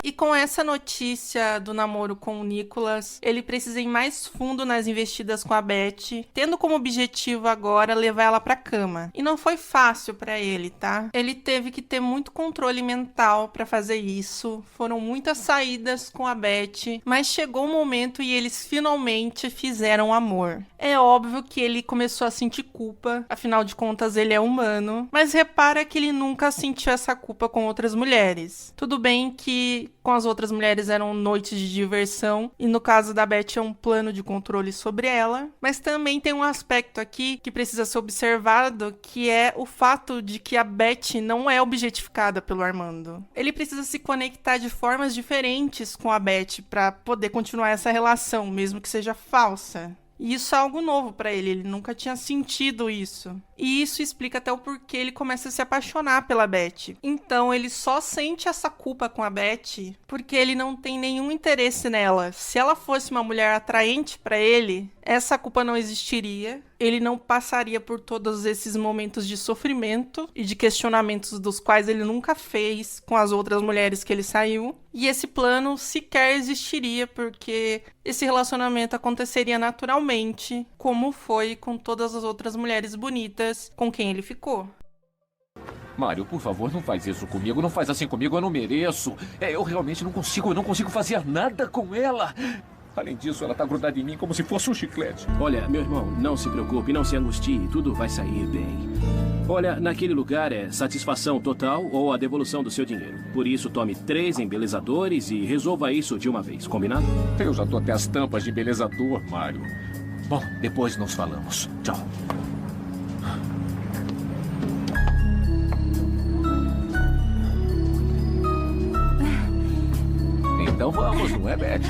E com essa notícia do namoro com o Nicolas, ele precisa ir mais fundo nas investidas com a Betty, tendo como objetivo agora levar ela pra cama. E não foi fácil pra ele, tá? Ele teve que ter muito controle mental pra fazer isso. Foram muitas saídas com a Betty, mas chegou o momento e eles finalmente fizeram amor. É óbvio que ele começou a sentir culpa, afinal de contas ele é humano, mas repara que ele nunca sentiu essa culpa com outras mulheres. Tudo bem que com as outras mulheres eram noites de diversão, e no caso da Betty é um plano de controle sobre ela, mas também tem um aspecto aqui que precisa ser observado, que é o fato de que a Betty não é objetificada pelo Armando. Ele precisa se conectar de formas diferentes com a Betty para poder continuar essa relação, mesmo que seja falsa. E isso é algo novo pra ele nunca tinha sentido isso. E isso explica até o porquê ele começa a se apaixonar pela Betty. Então ele só sente essa culpa com a Betty porque ele não tem nenhum interesse nela. Se ela fosse uma mulher atraente pra ele, essa culpa não existiria, ele não passaria por todos esses momentos de sofrimento e de questionamentos dos quais ele nunca fez com as outras mulheres que ele saiu, e esse plano sequer existiria porque esse relacionamento aconteceria naturalmente, como foi com todas as outras mulheres bonitas com quem ele ficou. Mário, por favor, não faz isso comigo. Não faz assim comigo, eu não mereço. Eu realmente não consigo fazer nada com ela. Além disso, ela tá grudada em mim como se fosse um chiclete. Olha, meu irmão, não se preocupe, não se angustie, tudo vai sair bem. Olha, naquele lugar é satisfação total ou a devolução do seu dinheiro. Por isso, tome 3 embelezadores e resolva isso de uma vez, combinado? Eu já tô até as tampas de embelezador, Mário. Bom, depois nos falamos. Tchau. Então vamos, não é, Beth?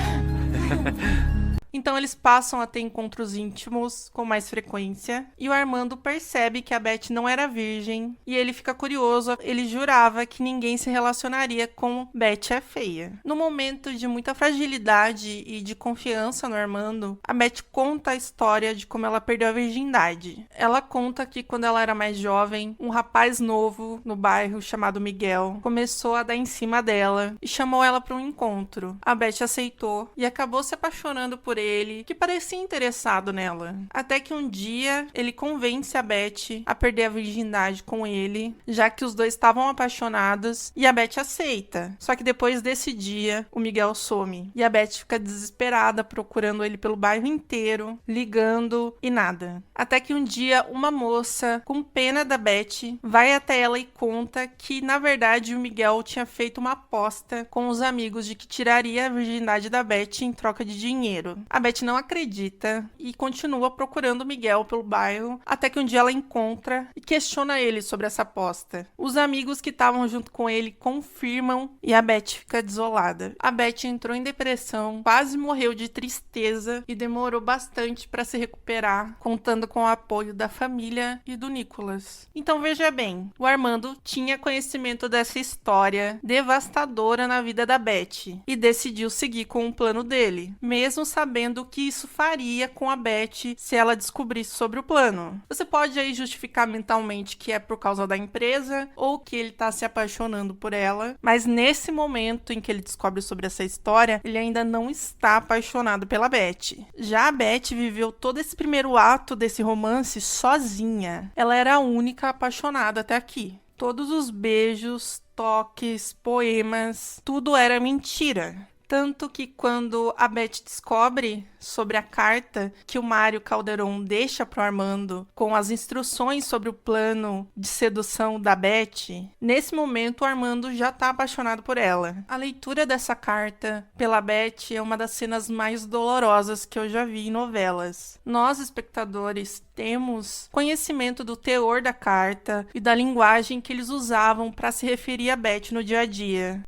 Então eles passam a ter encontros íntimos com mais frequência e o Armando percebe que a Beth não era virgem e ele fica curioso, ele jurava que ninguém se relacionaria com Beth é feia. No momento de muita fragilidade e de confiança no Armando, a Beth conta a história de como ela perdeu a virgindade. Ela conta que quando ela era mais jovem, um rapaz novo no bairro chamado Miguel começou a dar em cima dela e chamou ela para um encontro. A Beth aceitou e acabou se apaixonando por ele, que parecia interessado nela. Até que um dia, ele convence a Beth a perder a virgindade com ele, já que os dois estavam apaixonados, e a Beth aceita. Só que depois desse dia, o Miguel some, e a Beth fica desesperada, procurando ele pelo bairro inteiro, ligando, e nada. Até que um dia, uma moça, com pena da Beth, vai até ela e conta que, na verdade, o Miguel tinha feito uma aposta com os amigos de que tiraria a virgindade da Beth em troca de dinheiro. A Beth não acredita e continua procurando o Miguel pelo bairro, até que um dia ela encontra e questiona ele sobre essa aposta. Os amigos que estavam junto com ele confirmam e a Beth fica desolada. A Beth entrou em depressão, quase morreu de tristeza e demorou bastante para se recuperar, contando com o apoio da família e do Nicholas. Então veja bem, o Armando tinha conhecimento dessa história devastadora na vida da Beth e decidiu seguir com o plano dele, mesmo sabendo o que isso faria com a Beth se ela descobrisse sobre o plano. Você pode aí justificar mentalmente que é por causa da empresa ou que ele tá se apaixonando por ela, mas nesse momento em que ele descobre sobre essa história, ele ainda não está apaixonado pela Beth. Já a Beth viveu todo esse primeiro ato desse romance sozinha. Ela era a única apaixonada até aqui. Todos os beijos, toques, poemas, tudo era mentira. Tanto que quando a Beth descobre sobre a carta que o Mário Calderon deixa pro Armando com as instruções sobre o plano de sedução da Beth, nesse momento o Armando já tá apaixonado por ela. A leitura dessa carta pela Beth é uma das cenas mais dolorosas que eu já vi em novelas. Nós, espectadores, temos conhecimento do teor da carta e da linguagem que eles usavam para se referir a Beth no dia a dia.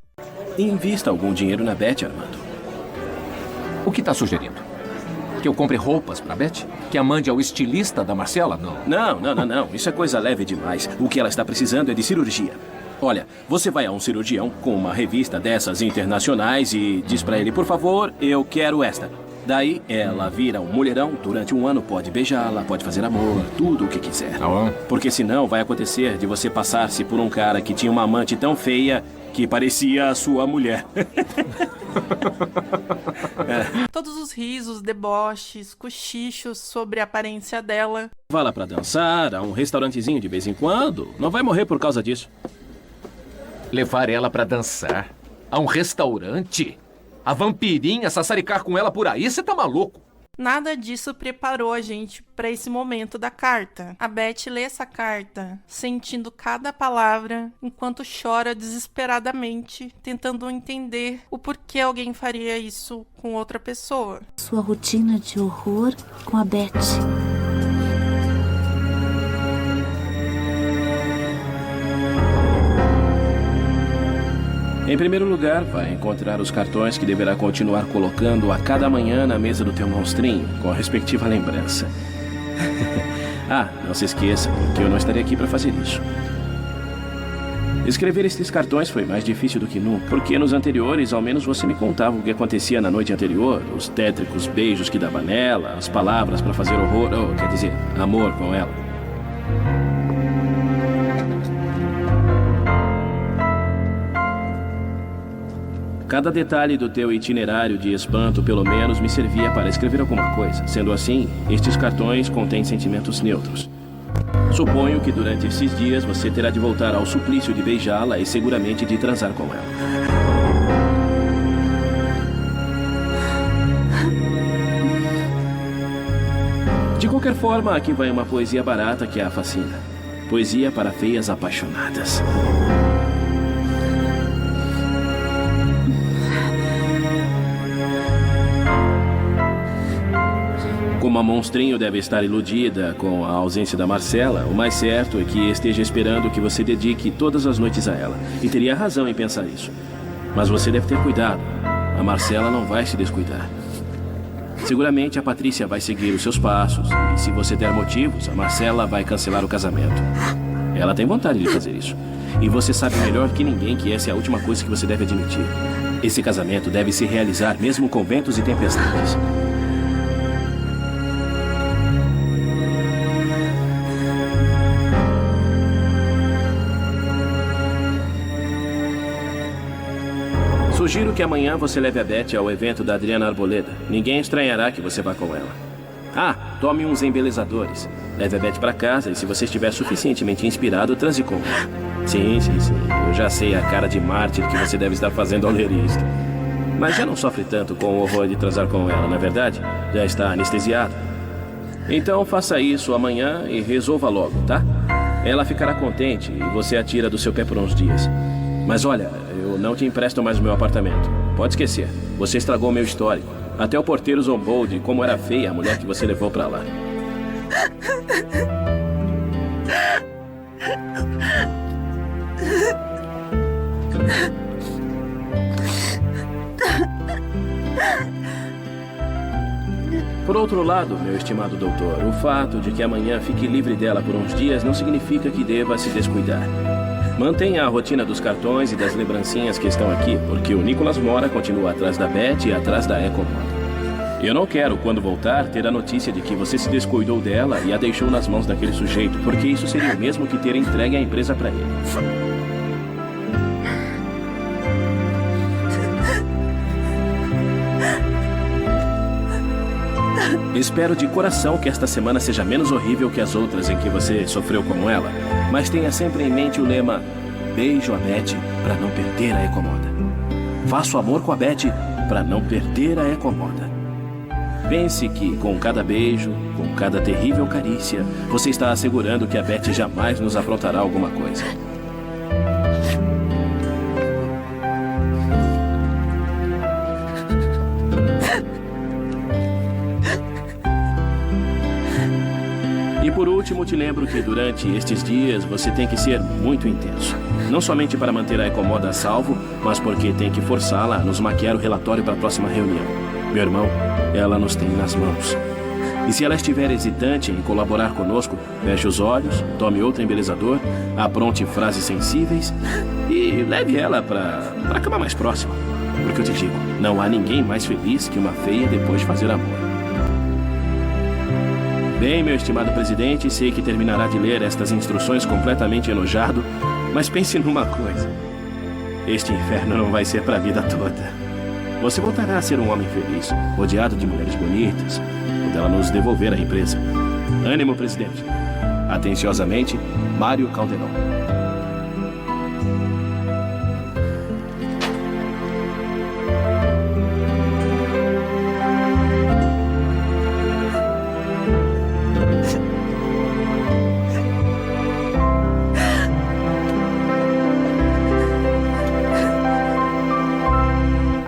Invista algum dinheiro na Beth, Armando. O que tá sugerindo? Que eu compre roupas pra Beth? Que a mande ao estilista da Marcela? Não. Isso é coisa leve demais. O que ela está precisando é de cirurgia. Olha, você vai a um cirurgião com uma revista dessas internacionais e diz pra ele, por favor, eu quero esta. Daí, ela vira um mulherão, durante um ano pode beijá-la, pode fazer amor, tudo o que quiser. Porque senão vai acontecer de você passar-se por um cara que tinha uma amante tão feia que parecia a sua mulher. Todos os risos, deboches, cochichos sobre a aparência dela. Vá lá pra dançar, a um restaurantezinho de vez em quando. Não vai morrer por causa disso. Levar ela pra dançar? A um restaurante? A vampirinha sassaricar com ela por aí? Você tá maluco? Nada disso preparou a gente para esse momento da carta. A Beth lê essa carta, sentindo cada palavra, enquanto chora desesperadamente, tentando entender o porquê alguém faria isso com outra pessoa. Sua rotina de horror com a Beth. Em primeiro lugar, vai encontrar os cartões que deverá continuar colocando a cada manhã na mesa do teu monstrinho, com a respectiva lembrança. Não se esqueça que eu não estarei aqui para fazer isso. Escrever estes cartões foi mais difícil do que nunca, porque nos anteriores, ao menos você me contava o que acontecia na noite anterior, os tétricos beijos que dava nela, as palavras para fazer amor com ela. Cada detalhe do teu itinerário de espanto, pelo menos, me servia para escrever alguma coisa. Sendo assim, estes cartões contêm sentimentos neutros. Suponho que durante esses dias você terá de voltar ao suplício de beijá-la e seguramente de transar com ela. De qualquer forma, aqui vai uma poesia barata que a fascina. Poesia para feias apaixonadas. Como a monstrinho deve estar iludida com a ausência da Marcela, o mais certo é que esteja esperando que você dedique todas as noites a ela. E teria razão em pensar isso. Mas você deve ter cuidado. A Marcela não vai se descuidar. Seguramente a Patrícia vai seguir os seus passos. E se você der motivos, a Marcela vai cancelar o casamento. Ela tem vontade de fazer isso. E você sabe melhor que ninguém que essa é a última coisa que você deve admitir. Esse casamento deve se realizar mesmo com ventos e tempestades. Sugiro que amanhã você leve a Beth ao evento da Adriana Arboleda. Ninguém estranhará que você vá com ela. Ah, tome uns embelezadores. Leve a Beth para casa e se você estiver suficientemente inspirado, transe com ela. Sim. Eu já sei a cara de mártir que você deve estar fazendo ao ler isto. Mas já não sofre tanto com o horror de transar com ela, não é verdade? Já está anestesiado. Então faça isso amanhã e resolva logo, tá? Ela ficará contente e você a tira do seu pé por uns dias. Mas olha, eu não te empresto mais o meu apartamento. Pode esquecer. Você estragou o meu histórico. Até o porteiro zombou de como era feia a mulher que você levou pra lá. Por outro lado, meu estimado doutor, o fato de que amanhã fique livre dela por uns dias não significa que deva se descuidar. Mantenha a rotina dos cartões e das lembrancinhas que estão aqui, porque o Nicholas Mora continua atrás da Beth e atrás da Ecomoda. Eu não quero, quando voltar, ter a notícia de que você se descuidou dela e a deixou nas mãos daquele sujeito, porque isso seria o mesmo que ter entregue a empresa para ele. Espero de coração que esta semana seja menos horrível que as outras em que você sofreu como ela, mas tenha sempre em mente o lema: beijo a Beth para não perder a Ecomoda. Faço amor com a Beth para não perder a Ecomoda. Pense que com cada beijo, com cada terrível carícia, você está assegurando que a Beth jamais nos aprontará alguma coisa. E por último, te lembro que durante estes dias você tem que ser muito intenso. Não somente para manter a Ecomoda a salvo, mas porque tem que forçá-la a nos maquiar o relatório para a próxima reunião. Meu irmão, ela nos tem nas mãos. E se ela estiver hesitante em colaborar conosco, feche os olhos, tome outro embelezador, apronte frases sensíveis e leve ela para a cama mais próxima. Porque eu te digo, não há ninguém mais feliz que uma feia depois de fazer amor. Bem, meu estimado presidente, sei que terminará de ler estas instruções completamente enojado, mas pense numa coisa. Este inferno não vai ser para a vida toda. Você voltará a ser um homem feliz, rodeado de mulheres bonitas, quando ela nos devolver a empresa. Ânimo, presidente. Atenciosamente, Mário Calderon.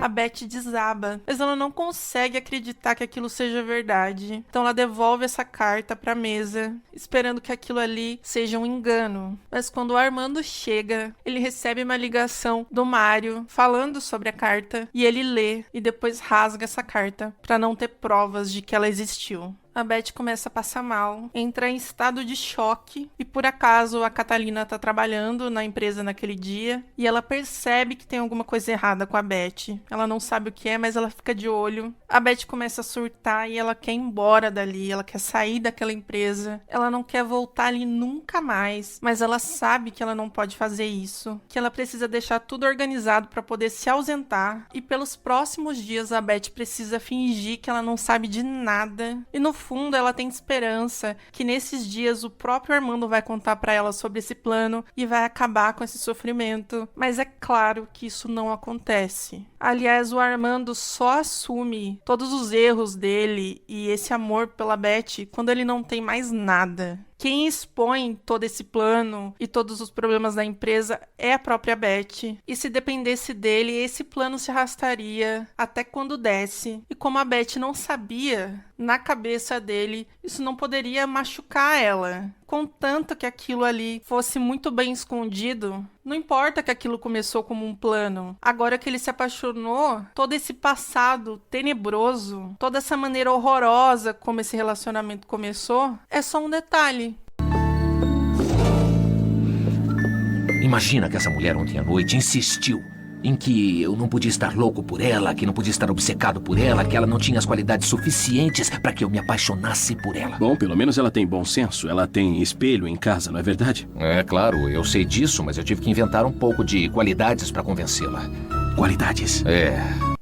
Beth desaba, mas ela não consegue acreditar que aquilo seja verdade. Então ela devolve essa carta pra mesa, esperando que aquilo ali seja um engano. Mas quando o Armando chega, ele recebe uma ligação do Mário falando sobre a carta e ele lê e depois rasga essa carta pra não ter provas de que ela existiu. a Beth começa a passar mal, entra em estado de choque e por acaso a Catalina tá trabalhando na empresa naquele dia e ela percebe que tem alguma coisa errada com a Beth. Ela não sabe o que é, mas ela fica de olho. A Beth começa a surtar e ela quer ir embora dali, ela quer sair daquela empresa, ela não quer voltar ali nunca mais, mas ela sabe que ela não pode fazer isso, que ela precisa deixar tudo organizado para poder se ausentar e pelos próximos dias a Beth precisa fingir que ela não sabe de nada e no fundo ela tem esperança que nesses dias o próprio Armando vai contar para ela sobre esse plano e vai acabar com esse sofrimento, mas é claro que isso não acontece. Aliás, o Armando só assume todos os erros dele e esse amor pela Beth quando ele não tem mais nada. Quem expõe todo esse plano e todos os problemas da empresa é a própria Beth. E se dependesse dele, esse plano se arrastaria até quando desse. E como a Beth não sabia, na cabeça dele, isso não poderia machucar ela. Contanto que aquilo ali fosse muito bem escondido, não importa que aquilo começou como um plano. Agora que ele se apaixonou, todo esse passado tenebroso, toda essa maneira horrorosa como esse relacionamento começou, é só um detalhe. Imagina que essa mulher ontem à noite insistiu em que eu não podia estar louco por ela, que não podia estar obcecado por ela, que ela não tinha as qualidades suficientes para que eu me apaixonasse por ela. Bom, pelo menos ela tem bom senso. Ela tem espelho em casa, não é verdade? É, claro, eu sei disso, mas eu tive que inventar um pouco de qualidades para convencê-la. Qualidades? É.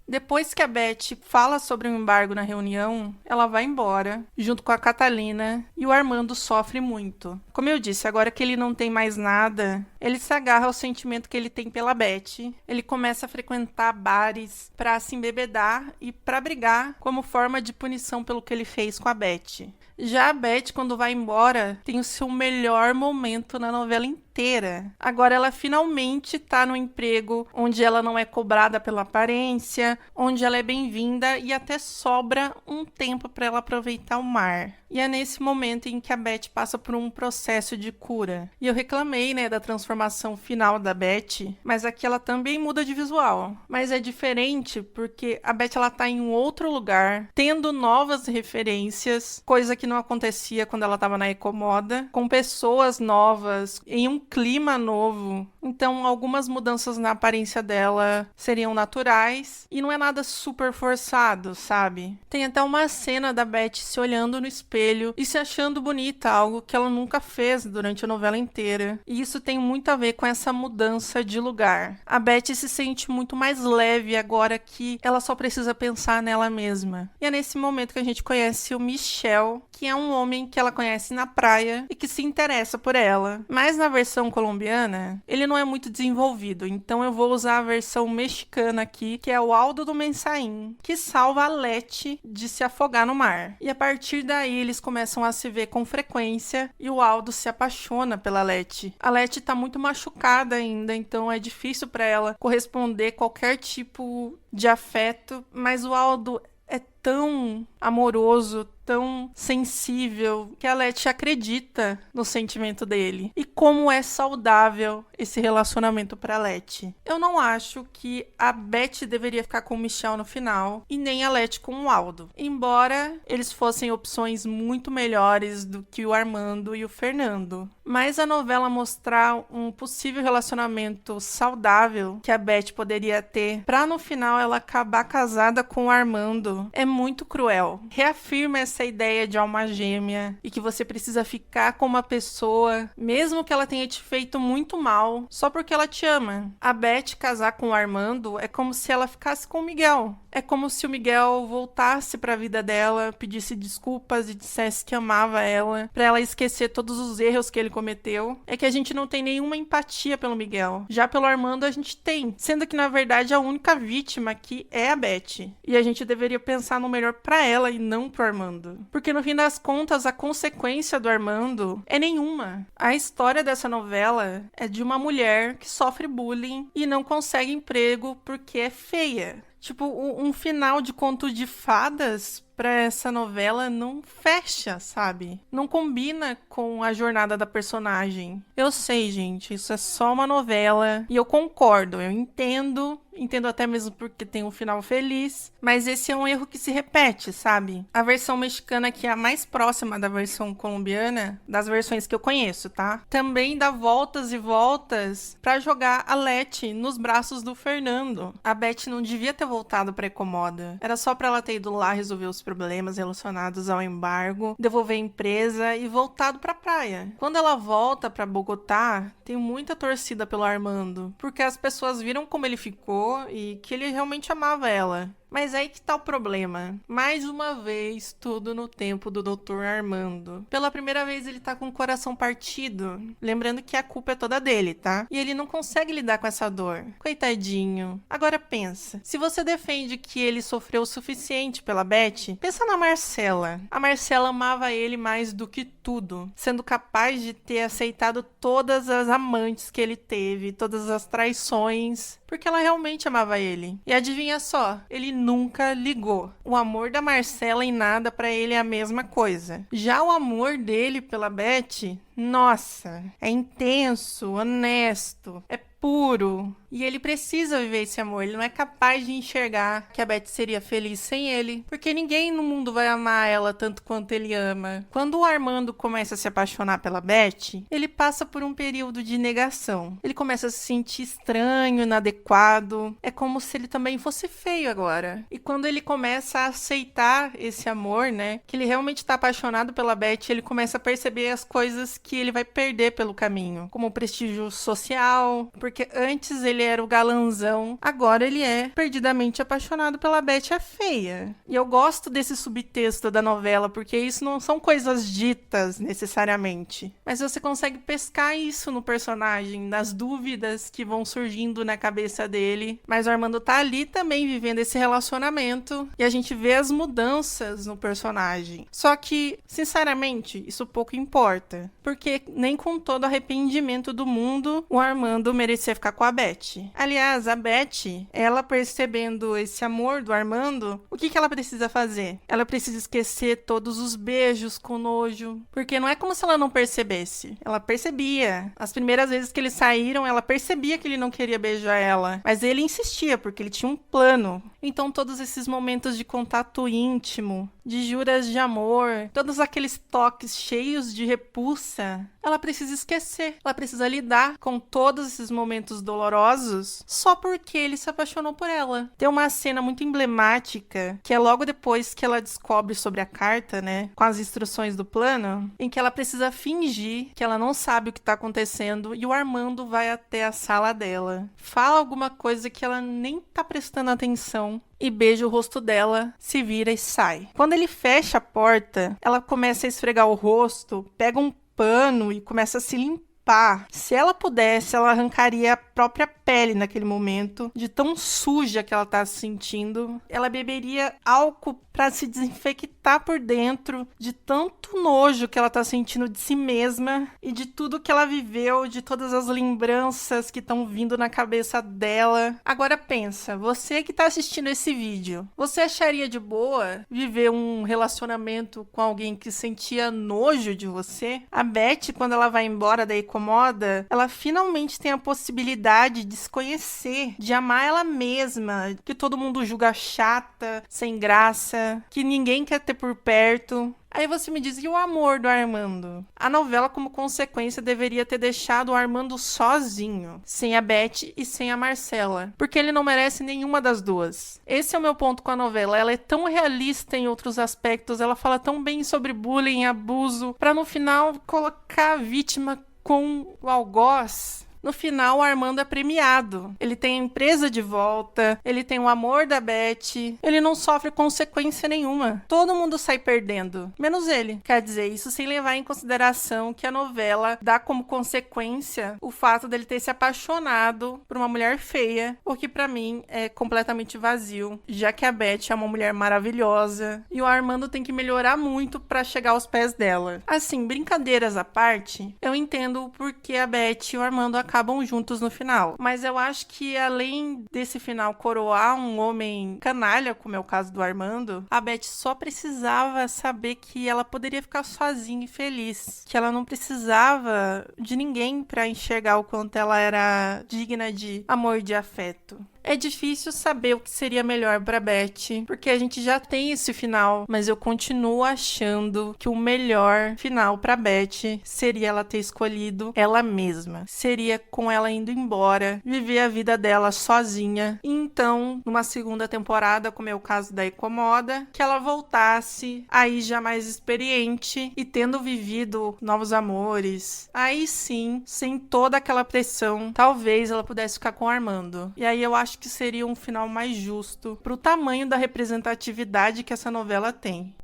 Depois que a Beth fala sobre o embargo na reunião, ela vai embora, junto com a Catalina, e o Armando sofre muito. Como eu disse, agora que ele não tem mais nada, ele se agarra ao sentimento que ele tem pela Beth. Ele começa a frequentar bares pra se embebedar e pra brigar como forma de punição pelo que ele fez com a Beth. Já a Beth, quando vai embora, tem o seu melhor momento na novela inteira. Agora ela finalmente tá no emprego onde ela não é cobrada pela aparência, onde ela é bem-vinda e até sobra um tempo para ela aproveitar o mar. E é nesse momento em que a Beth passa por um processo de cura. E eu reclamei, da transformação final da Beth, mas aqui ela também muda de visual. Mas é diferente porque a Beth ela tá em um outro lugar, tendo novas referências, coisa que não acontecia quando ela tava na Ecomoda, com pessoas novas, em um clima novo. Então, algumas mudanças na aparência dela seriam naturais e não é nada super forçado, sabe? Tem até uma cena da Beth se olhando no espelho e se achando bonita, algo que ela nunca fez durante a novela inteira. E isso tem muito a ver com essa mudança de lugar. A Beth se sente muito mais leve agora que ela só precisa pensar nela mesma. E é nesse momento que a gente conhece o Michel, que é um homem que ela conhece na praia e que se interessa por ela. Mas na versão colombiana, ele não é muito desenvolvido, então eu vou usar a versão mexicana aqui, que é o Aldo do Mensaim, que salva a Leti de se afogar no mar. E a partir daí eles começam a se ver com frequência e o Aldo se apaixona pela Leti. A Leti tá muito machucada ainda, então é difícil para ela corresponder qualquer tipo de afeto, mas o Aldo é tão amoroso, tão sensível, que a Leti acredita no sentimento dele. E como é saudável esse relacionamento pra Leti. Eu não acho que a Beth deveria ficar com o Michel no final, e nem a Leti com o Aldo. Embora eles fossem opções muito melhores do que o Armando e o Fernando. Mas a novela mostrar um possível relacionamento saudável que a Beth poderia ter, pra no final ela acabar casada com o Armando, é muito cruel. Reafirma essa ideia de alma gêmea e que você precisa ficar com uma pessoa, mesmo que ela tenha te feito muito mal, só porque ela te ama. A Beth casar com o Armando é como se ela ficasse com o Miguel. É como se o Miguel voltasse pra vida dela, pedisse desculpas e dissesse que amava ela, pra ela esquecer todos os erros que ele cometeu. É que a gente não tem nenhuma empatia pelo Miguel. Já pelo Armando a gente tem, sendo que na verdade a única vítima aqui é a Beth. E a gente deveria pensar no melhor pra ela e não pro Armando. Porque no fim das contas a consequência do Armando é nenhuma. A história dessa novela é de uma mulher que sofre bullying e não consegue emprego porque é feia. Tipo, um final de conto de fadas pra essa novela não fecha, sabe? Não combina com a jornada da personagem. Eu sei, gente, isso é só uma novela e eu concordo, eu entendo até mesmo porque tem um final feliz, mas esse é um erro que se repete, sabe? A versão mexicana, que é a mais próxima da versão colombiana, das versões que eu conheço, tá? Também dá voltas e voltas pra jogar a Leti nos braços do Fernando. A Beth não devia ter voltado pra Ecomoda. Era só pra ela ter ido lá resolver os problemas relacionados ao embargo, devolver a empresa e voltado pra praia. Quando ela volta pra Bogotá, tem muita torcida pelo Armando, porque as pessoas viram como ele ficou e que ele realmente amava ela. Mas aí que tá o problema. Mais uma vez, tudo no tempo do Dr. Armando. Pela primeira vez, ele tá com o coração partido. Lembrando que a culpa é toda dele, tá? E ele não consegue lidar com essa dor. Coitadinho. Agora pensa. Se você defende que ele sofreu o suficiente pela Beth, pensa na Marcela. A Marcela amava ele mais do que tudo. Sendo capaz de ter aceitado todas as amantes que ele teve, todas as traições, porque ela realmente amava ele. E adivinha só, ele nunca ligou. O amor da Marcela em nada pra ele é a mesma coisa. Já o amor dele pela Beth, nossa, é intenso, honesto, é puro. E ele precisa viver esse amor. Ele não é capaz de enxergar que a Beth seria feliz sem ele. Porque ninguém no mundo vai amar ela tanto quanto ele ama. Quando o Armando começa a se apaixonar pela Beth, ele passa por um período de negação. Ele começa a se sentir estranho, inadequado. É como se ele também fosse feio agora. E quando ele começa a aceitar esse amor, né? Que ele realmente tá apaixonado pela Beth, ele começa a perceber as coisas que ele vai perder pelo caminho. Como o prestígio social. Porque antes ele era o galanzão, agora ele é perdidamente apaixonado pela Beth, a feia. E eu gosto desse subtexto da novela, porque isso não são coisas ditas necessariamente, mas você consegue pescar isso no personagem, nas dúvidas que vão surgindo na cabeça dele. Mas o Armando tá ali também vivendo esse relacionamento e a gente vê as mudanças no personagem. Só que, sinceramente, isso pouco importa, porque nem com todo arrependimento do mundo o Armando merecia ficar com a Beth. Aliás, a Beth, ela percebendo esse amor do Armando, o que ela precisa fazer? Ela precisa esquecer todos os beijos com nojo, porque não é como se ela não percebesse. Ela percebia. As primeiras vezes que eles saíram, ela percebia que ele não queria beijar ela, mas ele insistia, porque ele tinha um plano. Então todos esses momentos de contato íntimo, de juras de amor, todos aqueles toques cheios de repulsa, ela precisa esquecer. Ela precisa lidar com todos esses momentos dolorosos só porque ele se apaixonou por ela. Tem uma cena muito emblemática, que é logo depois que ela descobre sobre a carta, né, com as instruções do plano, em que ela precisa fingir que ela não sabe o que tá acontecendo e o Armando vai até a sala dela. Fala alguma coisa que ela nem tá prestando atenção e beija o rosto dela, se vira e sai. Quando ele fecha a porta, ela começa a esfregar o rosto, pega um pano e começa a se limpar. Se ela pudesse, ela arrancaria a própria pele naquele momento, de tão suja que ela tá se sentindo. Ela beberia álcool pra se desinfectar por dentro, de tanto nojo que ela tá sentindo de si mesma e de tudo que ela viveu, de todas as lembranças que estão vindo na cabeça dela. Agora pensa, você que tá assistindo esse vídeo, você acharia de boa viver um relacionamento com alguém que sentia nojo de você? A Beth, quando ela vai embora da Ecomoda, ela finalmente tem a possibilidade de se conhecer, de amar ela mesma, que todo mundo julga chata, sem graça, que ninguém quer ter por perto. Aí você me diz, e o amor do Armando? A novela, como consequência, deveria ter deixado o Armando sozinho, sem a Beth e sem a Marcela, porque ele não merece nenhuma das duas. Esse é o meu ponto com a novela. Ela é tão realista em outros aspectos, ela fala tão bem sobre bullying e abuso, pra no final colocar a vítima com o algoz. No final, o Armando é premiado. Ele tem a empresa de volta, ele tem o amor da Beth, ele não sofre consequência nenhuma. Todo mundo sai perdendo, menos ele. Quer dizer, isso sem levar em consideração que a novela dá como consequência o fato dele ter se apaixonado por uma mulher feia, o que pra mim é completamente vazio, já que a Beth é uma mulher maravilhosa e o Armando tem que melhorar muito pra chegar aos pés dela. Assim, brincadeiras à parte, eu entendo o porquê a Beth e o Armando acabam acabam juntos no final. Mas eu acho que além desse final coroar um homem canalha, como é o caso do Armando, a Beth só precisava saber que ela poderia ficar sozinha e feliz. Que ela não precisava de ninguém pra enxergar o quanto ela era digna de amor e de afeto. É difícil saber o que seria melhor pra Beth, porque a gente já tem esse final, mas eu continuo achando que o melhor final pra Beth seria ela ter escolhido ela mesma. Seria com ela indo embora, viver a vida dela sozinha. E então, numa segunda temporada, como é o caso da Ecomoda, que ela voltasse aí já mais experiente e tendo vivido novos amores. Aí sim, sem toda aquela pressão, talvez ela pudesse ficar com o Armando. E aí eu acho que seria um final mais justo pro tamanho da representatividade que essa novela tem.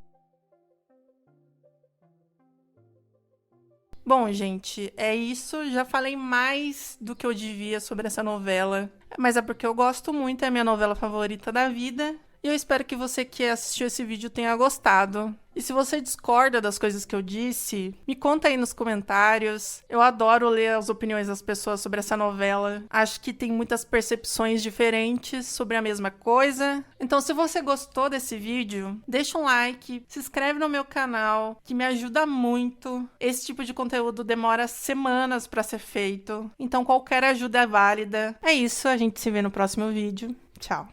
Bom, gente, é isso. Já falei mais do que eu devia sobre essa novela, mas é porque eu gosto muito, é a minha novela favorita da vida. E eu espero que você que assistiu esse vídeo tenha gostado. E se você discorda das coisas que eu disse, me conta aí nos comentários. Eu adoro ler as opiniões das pessoas sobre essa novela. Acho que tem muitas percepções diferentes sobre a mesma coisa. Então, se você gostou desse vídeo, deixa um like, se inscreve no meu canal, que me ajuda muito. Esse tipo de conteúdo demora semanas pra ser feito. Então, qualquer ajuda é válida. É isso, a gente se vê no próximo vídeo. Tchau.